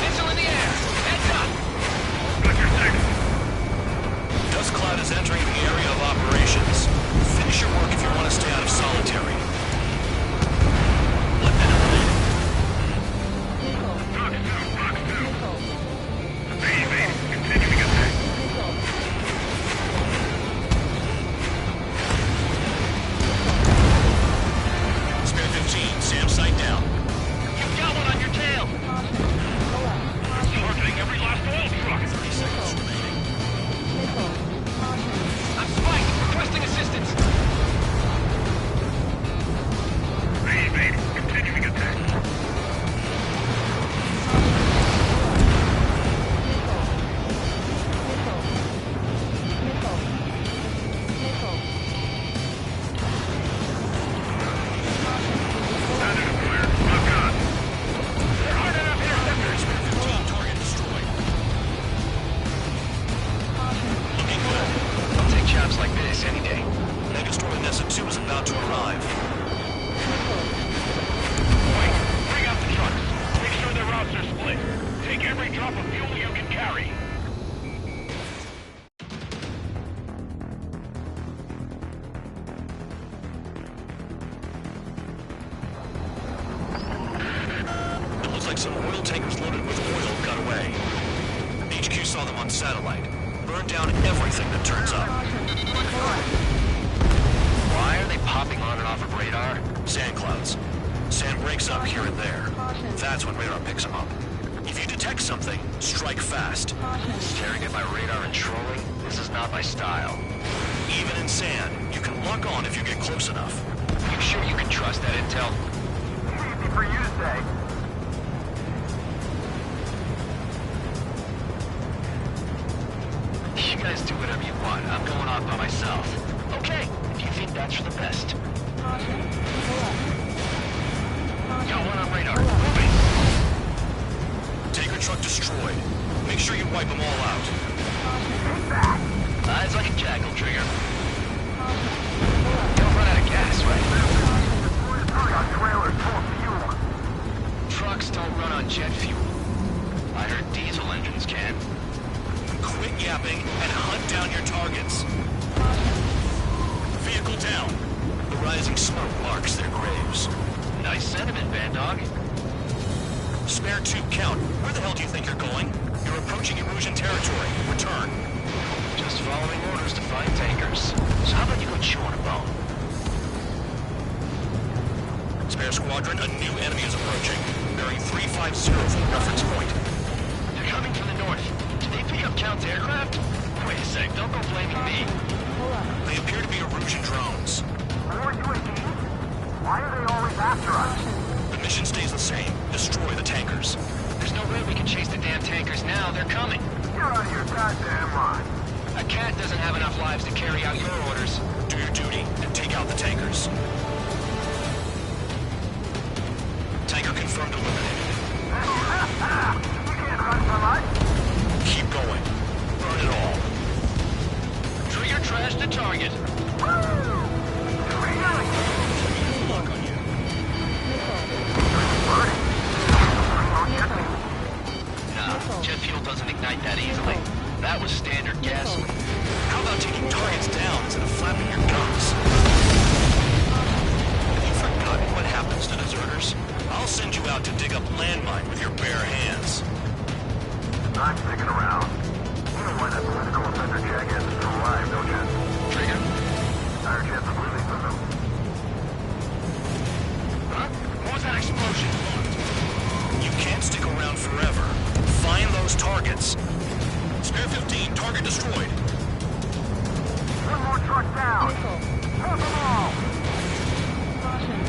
B: Missile in the air. Heads up. Got your six.
M: Dust cloud is entering the area of operations. Finish your work if you want to stay out of solitary. Let them in.
B: Continuing attack.
M: Spare 15, Sam sight down.
B: You've got one on your tail. Targeting every last oil truck.
M: 30 seconds remaining.
B: I'm spiked. Requesting assistance. Continuing attack. Standard and clear. Lock on. There aren't enough interceptors.
M: Spare 15, target destroyed. Looking good.
B: I'll take jobs like this any day.
M: Megastorm Nessa 2 is about to arrive.
B: Wait, bring out the trucks. Make sure their routes are split. Take every drop of fuel you can carry.
M: It looks like some oil tankers loaded with oil got away. HQ saw them on satellite. Burned down everything that turns up.
B: Why are they popping on and off of radar?
M: Sand clouds. Sand breaks up here and there. That's when radar picks them up. If you detect something, strike fast.
B: Staring at my radar and trolling? This is not my style.
M: Even in sand, you can lock on if you get close enough.
B: You sure you can trust that intel?
D: Easy for you to say.
B: You guys do whatever you want. I'm going off by myself. Okay, if you think that's for the best. Got one on radar. Moving.
M: Tanker truck destroyed. Make sure you wipe them all out.
B: Eyes like a jackal, Trigger. Don't run out of gas, right?
D: Trailers full of fuel.
B: Trucks don't run on jet fuel. I heard diesel engines can.
M: Quit yapping and hunt down your targets. Vehicle down. The rising smoke marks their graves.
B: Nice sentiment, Bandog.
M: Spare 2, count. Where the hell do you think you're going? You're approaching Erusian territory. Return.
B: Just following orders to find tankers. So how about you go chew on a bone?
M: Spare squadron, a new enemy is approaching. Bearing 350 from the reference point.
B: They're coming from the north. Did they pick up Count's aircraft? Wait a sec, don't go blaming me.
M: They appear to be Erusian drones.
D: More UAVs? Why are they always after us?
M: The mission stays the same. Destroy the tankers.
B: There's no way we can chase the damn tankers now. They're coming.
D: You're out of your goddamn mind.
B: A cat doesn't have enough lives to carry out your orders.
M: Do your duty and take out the tankers. Tanker confirmed eliminated.
D: You can't run from us.
M: Keep going. Burn it all.
B: Trigger trash to target.
M: Lock on you.
B: Nah, jet fuel doesn't ignite that easily. That was standard gasoline.
M: How about taking targets down instead of flapping your gums? Have you forgotten what happens to deserters? I'll send you out to dig up landmine with your bare hands.
D: I'm sticking around. You know why that political offender check isn't alive, don't you?
B: Trigger?
D: Our chance of losing from the
M: Target destroyed.
D: One more truck down.
E: Missile.
D: Move them all.
E: Caution.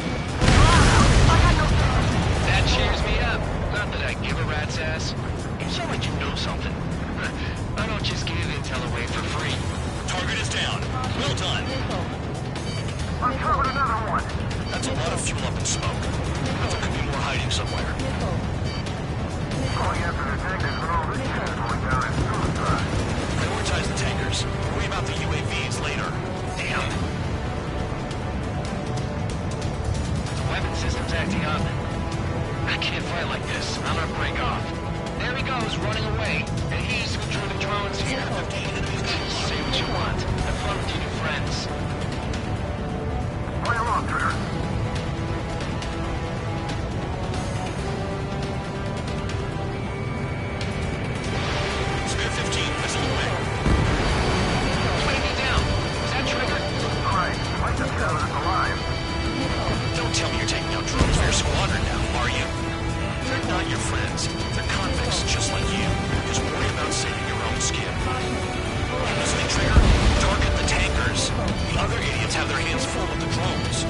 B: That cheers me up. Not that I give a rat's ass. You sound like you know something. I don't just give intel away for free.
M: Target is down. Well done.
E: Missile.
D: Uncovered another one.
M: That's a lot of fuel up in smoke. There could be more hiding somewhere.
E: Missile.
D: Going after the tankers when all this shit is going down is suicide.
M: Prioritize the tankers. Worry about the UAVs later. Damn.
B: The weapon system's acting up. I can't fight like this. I'm gonna break off. There he goes, running away. And he's who drew the drones here. Say what you want. Have fun with your new friends.
D: Play along, Trigger.
M: Spare 15, missile away.
B: Putting me down. Is that Trigger?
D: Alright, fight the shit out of us alive.
M: Don't tell me you're taking out drones for your squadron now, are you? They're not your friends. They're convicts just like you. Just worry about saving your own skin. Listening, Trigger? Target the tankers. The other idiots have their hands full with the drones.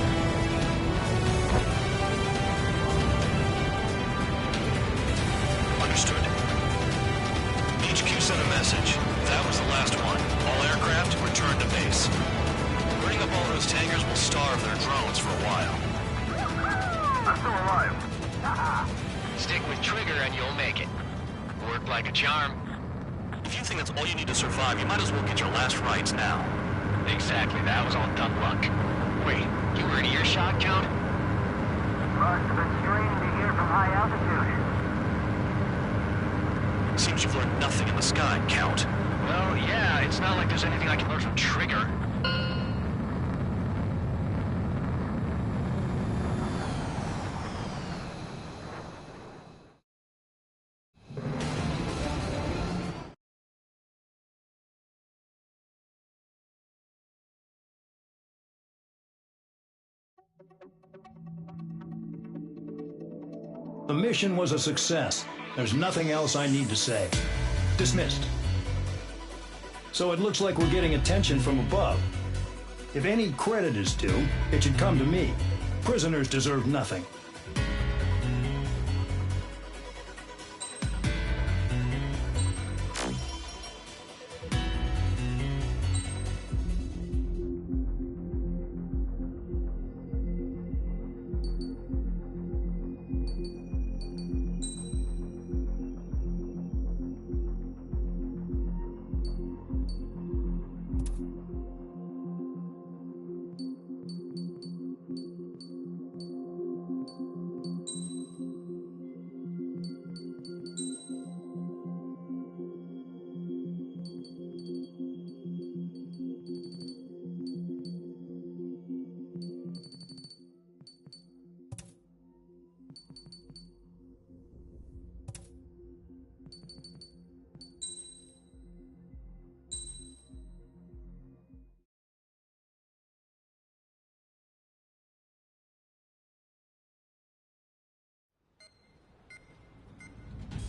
M: Understood. HQ sent a message. That was the last one. All aircraft return to base. Burning up all those tankers will starve their drones for a while.
D: I'm still alive.
B: Stick with Trigger and you'll make it. Worked like a charm.
M: If you think that's all you need to survive, you might as well get your last rites now.
B: Exactly, that was all dumb luck. Wait, you were in earshot, Count?
D: Must have been straining to hear from high altitude.
M: Seems you've learned nothing in the sky, Count.
B: Well, yeah, it's not like there's anything I can learn from Trigger.
J: The mission was a success. There's nothing else I need to say. Dismissed. So it looks like we're getting attention from above. If any credit is due, it should come to me. Prisoners deserve nothing.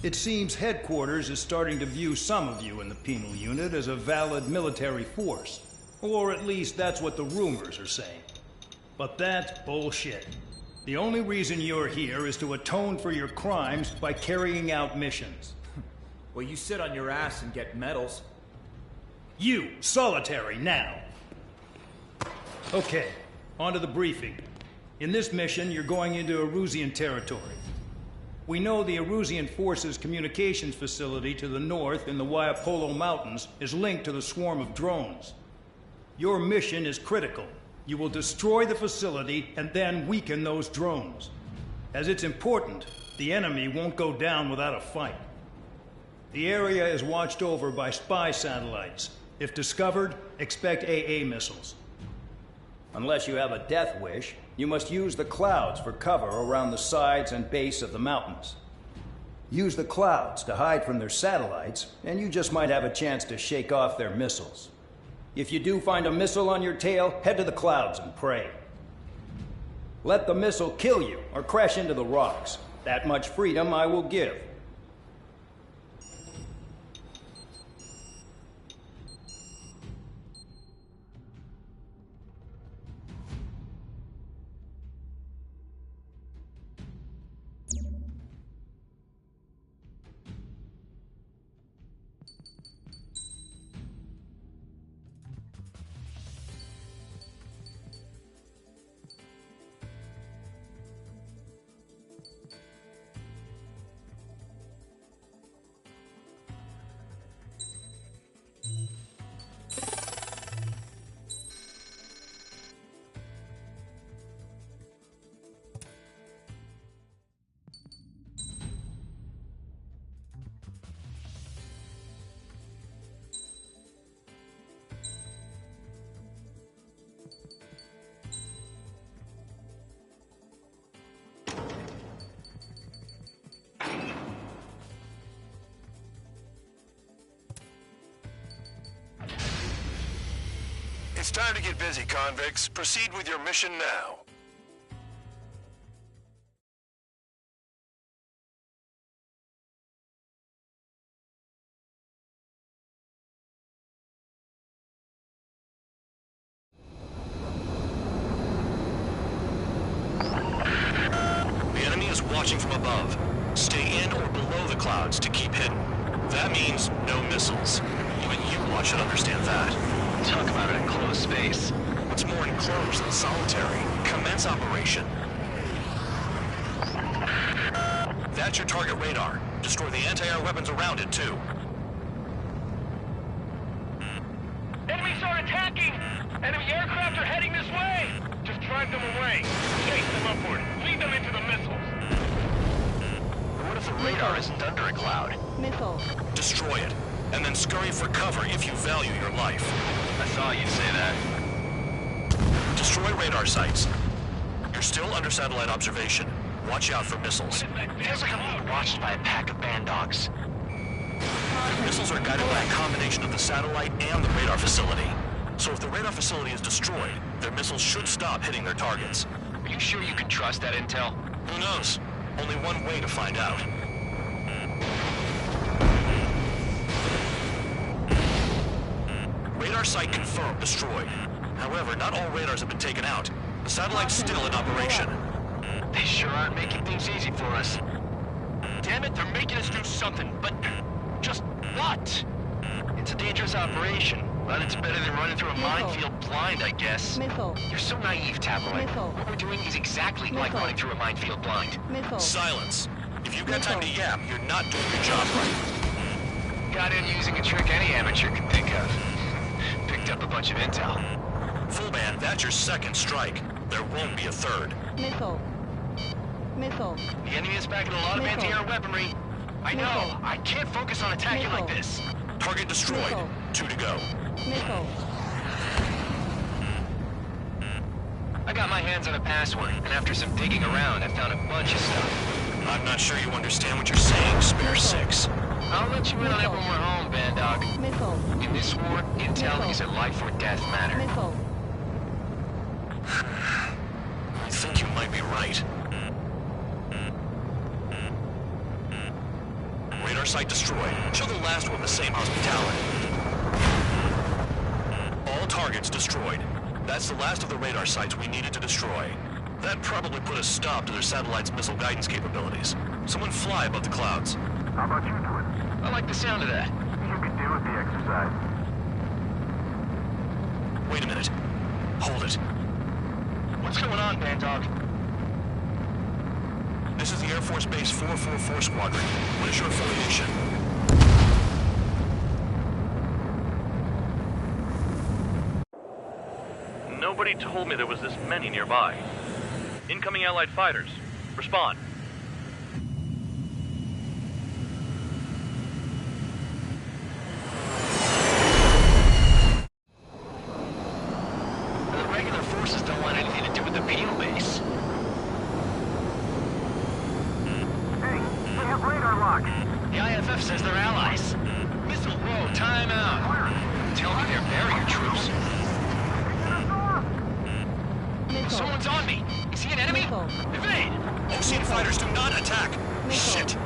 J: It seems headquarters is starting to view some of you in the penal unit as a valid military force. Or at least that's what the rumors are saying. But that's bullshit. The only reason you're here is to atone for your crimes by carrying out missions.
L: Well, you sit on your ass and get medals.
J: You, solitary, now. Okay, on to the briefing. In this mission, you're going into Erusian territory. We know the Erusian Forces communications facility to the north in the Waiapolo Mountains is linked to the swarm of drones. Your mission is critical. You will destroy the facility and then weaken those drones. As it's important, the enemy won't go down without a fight. The area is watched over by spy satellites. If discovered, expect AA missiles. Unless you have a death wish, you must use the clouds for cover around the sides and base of the mountains. Use the clouds to hide from their satellites, and you just might have a chance to shake off their missiles. If you do find a missile on your tail, head to the clouds and pray. Let the missile kill you or crash into the rocks. That much freedom I will give.
P: It's time to get busy, convicts. Proceed with your mission now.
M: The enemy is watching from above. Stay in or below the clouds to keep hidden. That means no missiles. Even you lot should understand that.
B: Talk about an enclosed space.
M: What's more enclosed than solitary? Commence operation. That's your target radar. Destroy the anti-air weapons around it, too.
I: Enemies are attacking! Enemy aircraft are heading this way! Just drive them away. Chase them upward. Lead them into the missiles.
B: What if the radar isn't under a cloud?
E: Missile.
M: Destroy it, and then scurry for cover if you value your life.
B: I thought you'd say that.
M: Destroy radar sites. You're still under satellite observation. Watch out for missiles.
B: Feels like I'm being watched by a pack of band dogs.
M: The missiles are guided by a combination of the satellite and the radar facility. So if the radar facility is destroyed, their missiles should stop hitting their targets.
B: Are you sure you can trust that intel?
M: Who knows? Only one way to find out. Radar site confirmed destroyed. However, not all radars have been taken out. The satellite's still in operation.
B: They sure aren't making things easy for us. Damn it, they're making us do something, but just what? It's a dangerous operation, but it's better than running through a minefield blind, I guess.
E: Missile.
B: You're so naive, Tabloid. What we're doing is exactly like running through a minefield blind.
E: Missile.
M: Silence. If you've got time to yap, you're not doing your job right.
B: Got in using a trick any amateur can think of. Picked up a bunch of intel.
M: Full band, that's your second strike. There won't be a third.
E: Missile. Missile.
B: The enemy is packing a lot of anti-air weaponry. I know. I can't focus on attacking like this.
M: Target destroyed. 2 to go.
E: Missile.
B: I got my hands on a password, and after some digging around, I found a bunch of stuff.
M: I'm not sure you understand what you're saying, Spare 6.
B: I'll let you in on it when we're home, Band Dog.
E: Missile.
B: In this war, intel is a life or death matter.
E: Missile.
M: I think you might be right. Radar site destroyed. Show the last one the same hospitality. All targets destroyed. That's the last of the radar sites we needed to destroy. That probably put a stop to their satellite's missile guidance capabilities. Someone fly above the clouds.
D: How about you do it?
B: I like the sound of that.
D: You can do with the exercise.
M: Wait a minute. Hold it.
B: What's going on, Band Dog?
M: This is the Air Force Base 444 Squadron. What is your affiliation?
R: Nobody told me there was this many nearby. Incoming Allied fighters. Respond.
B: The regular forces don't want anything to do with the Beetle base.
D: Hey, they have radar lock.
B: The IFF says they're allies. Missile row, time out. Tell me they're barrier troops.
E: Missile.
B: Someone's on me. Is he an enemy?
E: Missile.
B: Evade!
M: Ocean fighters do not attack!
E: Missile.
M: Shit!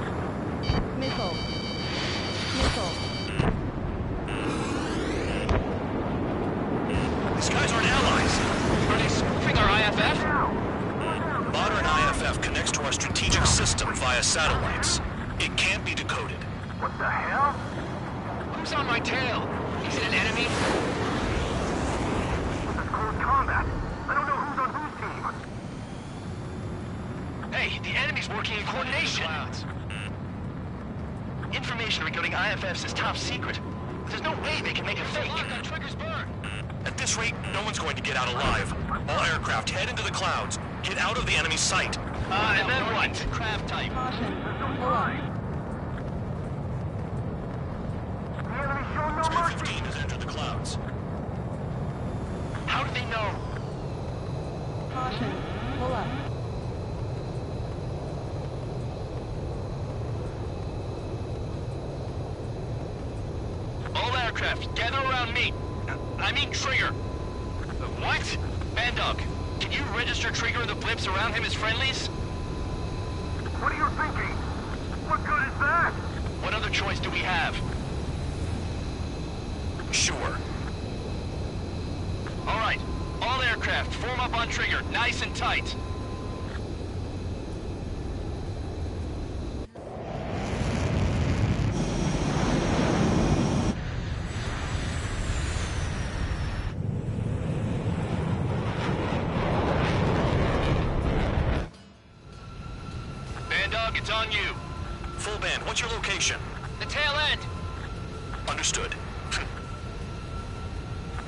E: Missile. Missile.
M: These guys aren't allies!
B: Are they spoofing our IFF?
M: Modern IFF connects to our strategic system via satellites. It can't be decoded.
D: What the hell?
B: Who's on my tail? Is it an enemy?
D: This is close combat. I don't know who's on whose team.
B: Hey, the enemy's working in coordination. Information regarding IFFs is top secret. There's no way they can make it fake. Triggers burn.
M: At this rate, no one's going to get out alive. All aircraft head into the clouds. Get out of the enemy sight.
B: And then what? Craft type.
E: Caution. Pull up.
D: The enemy's showing no
M: Spare
D: mercy.
M: 15 has entered the clouds.
B: How do they know?
E: Caution. Pull up.
B: All aircraft, gather around me. I mean Trigger. What? Bandog, can you register Trigger and the blips around him as friendlies?
D: What are you thinking? What good is that?
B: What other choice do we have?
M: Sure.
B: All right, all aircraft, form up on Trigger, nice and tight. Bandog, it's on you.
M: Full band, what's your location?
B: The tail end.
M: Understood.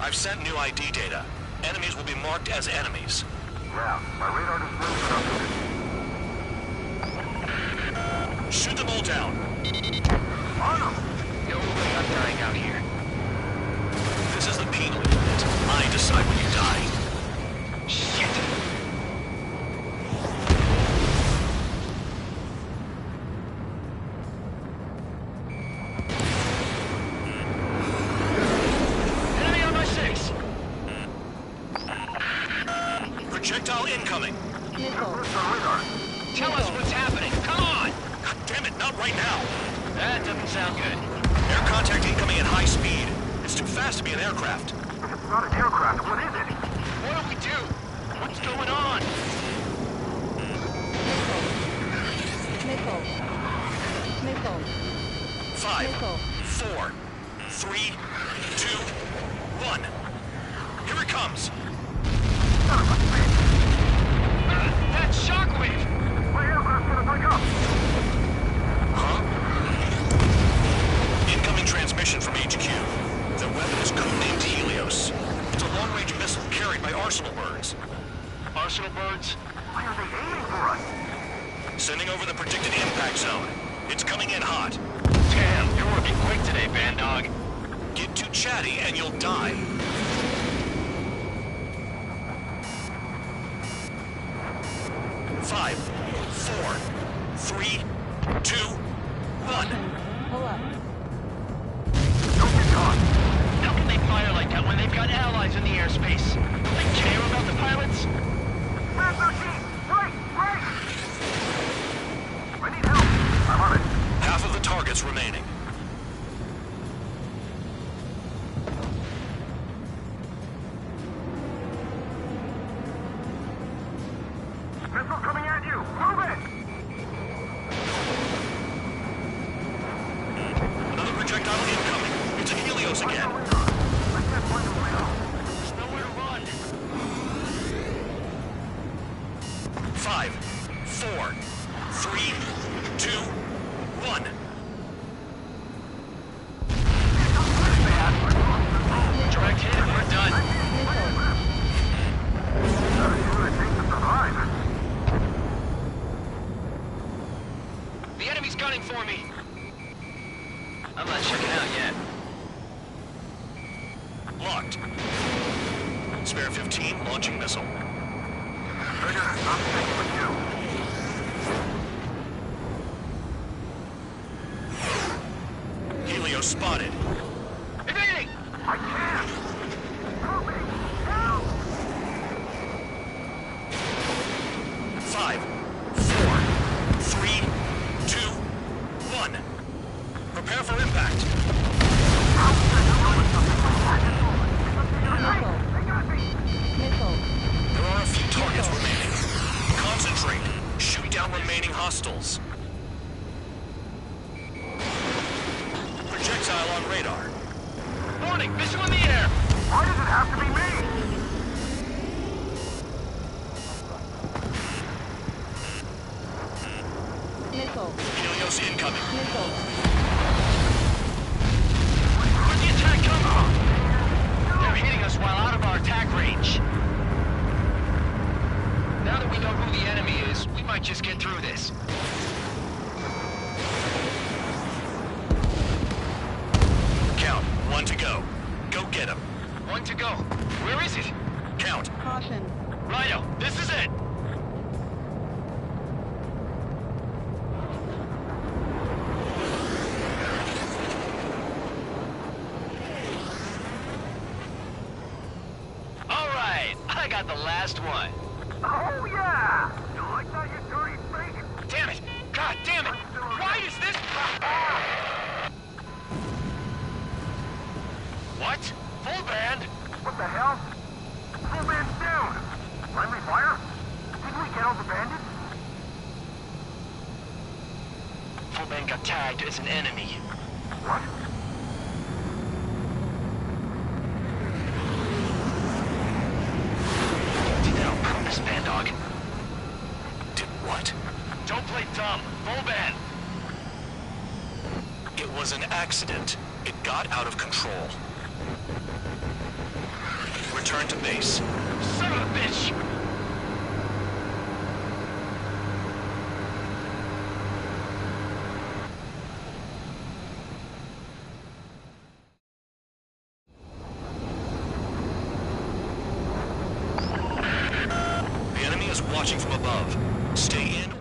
M: I've sent new ID data. Enemies will be marked as enemies.
D: Yeah, my radar displays it.
M: Shoot them all down.
D: On them!
B: No way I'm dying out here.
M: This is the penal unit. I decide when you die.
B: Shit! Enemy on my 6!
M: Projectile incoming.
E: Missile.
B: Tell us what's happening, come on!
M: God damn it, not right now.
B: That doesn't sound good.
M: Air contact incoming at high speed. It's too fast to be an aircraft.
D: If it's not an aircraft, what is it?
B: What do we do? What's going on?
E: Missile. Missile.
M: 5,
E: Missile.
M: 4, 3, 2, 1. Here it comes.
B: That shockwave!
D: My aircraft's gonna break up!
M: Huh? Incoming transmission from HQ. The weapon is codenamed Helios. It's a long-range missile carried by Arsenal birds.
B: Arsenal birds?
D: Why are they aiming for us?
M: Sending over the predicted impact zone. It's coming in hot.
B: Damn, you're working quick today, Bandog.
M: Get too chatty and you'll die. Five, 4, 3, 2, 1.
E: Pull up.
D: Don't get caught!
B: How can they fire like that when they've got allies in the airspace? Don't they care about the pilots?
D: Man 13! Right! Right! I need help! I'm on it.
M: Half of the targets remaining.
D: Missile coming at you! Move it!
M: Another projectile incoming. It's a Helios again.
D: I can't find him right now.
B: There's nowhere to run.
M: 5, 4, 3, 2, 1.
B: Direct hit, we're done.
D: Gotta see what it takes to survive.
B: The enemy's gunning for me. I'm not checking out yet.
M: Locked. Spare 15, launching missile.
D: Trigger, I'm sticking with you.
M: Helios spotted.
B: Evading!
D: I can't! Help me! Help!
M: 5, 4, 3, 2, 1. Prepare for impact.
E: Missile.
M: There are a few targets remaining. Concentrate. Shoot down remaining hostiles. Projectile on radar.
B: Warning, missile in the air!
D: Why does it have to be me?
E: Missile.
M: Helios incoming.
E: Missile.
B: Where'd the attack come from? They're hitting us while out of our attack range. Now that we know who the enemy is, we might just get through this.
M: Count. 1 to go. Go get him.
B: 1 to go. Where is it?
M: Count.
E: Caution.
B: Righto, this is it. All right. I got the last one.
D: Oh, yeah! You like that, you dirty freak?
B: Damn it! God damn it! Why is this... What? Full band?
D: What the hell? Full band's down! Friendly fire? Didn't we get all the bandits?
B: Full band got tagged as an enemy.
D: What?
B: Promise, band dog.
A: Did what?
B: Don't play dumb. Full band.
A: It was an accident. It got out of control. Return to base.
B: Son of a bitch!
A: The enemy is watching from above. Stay in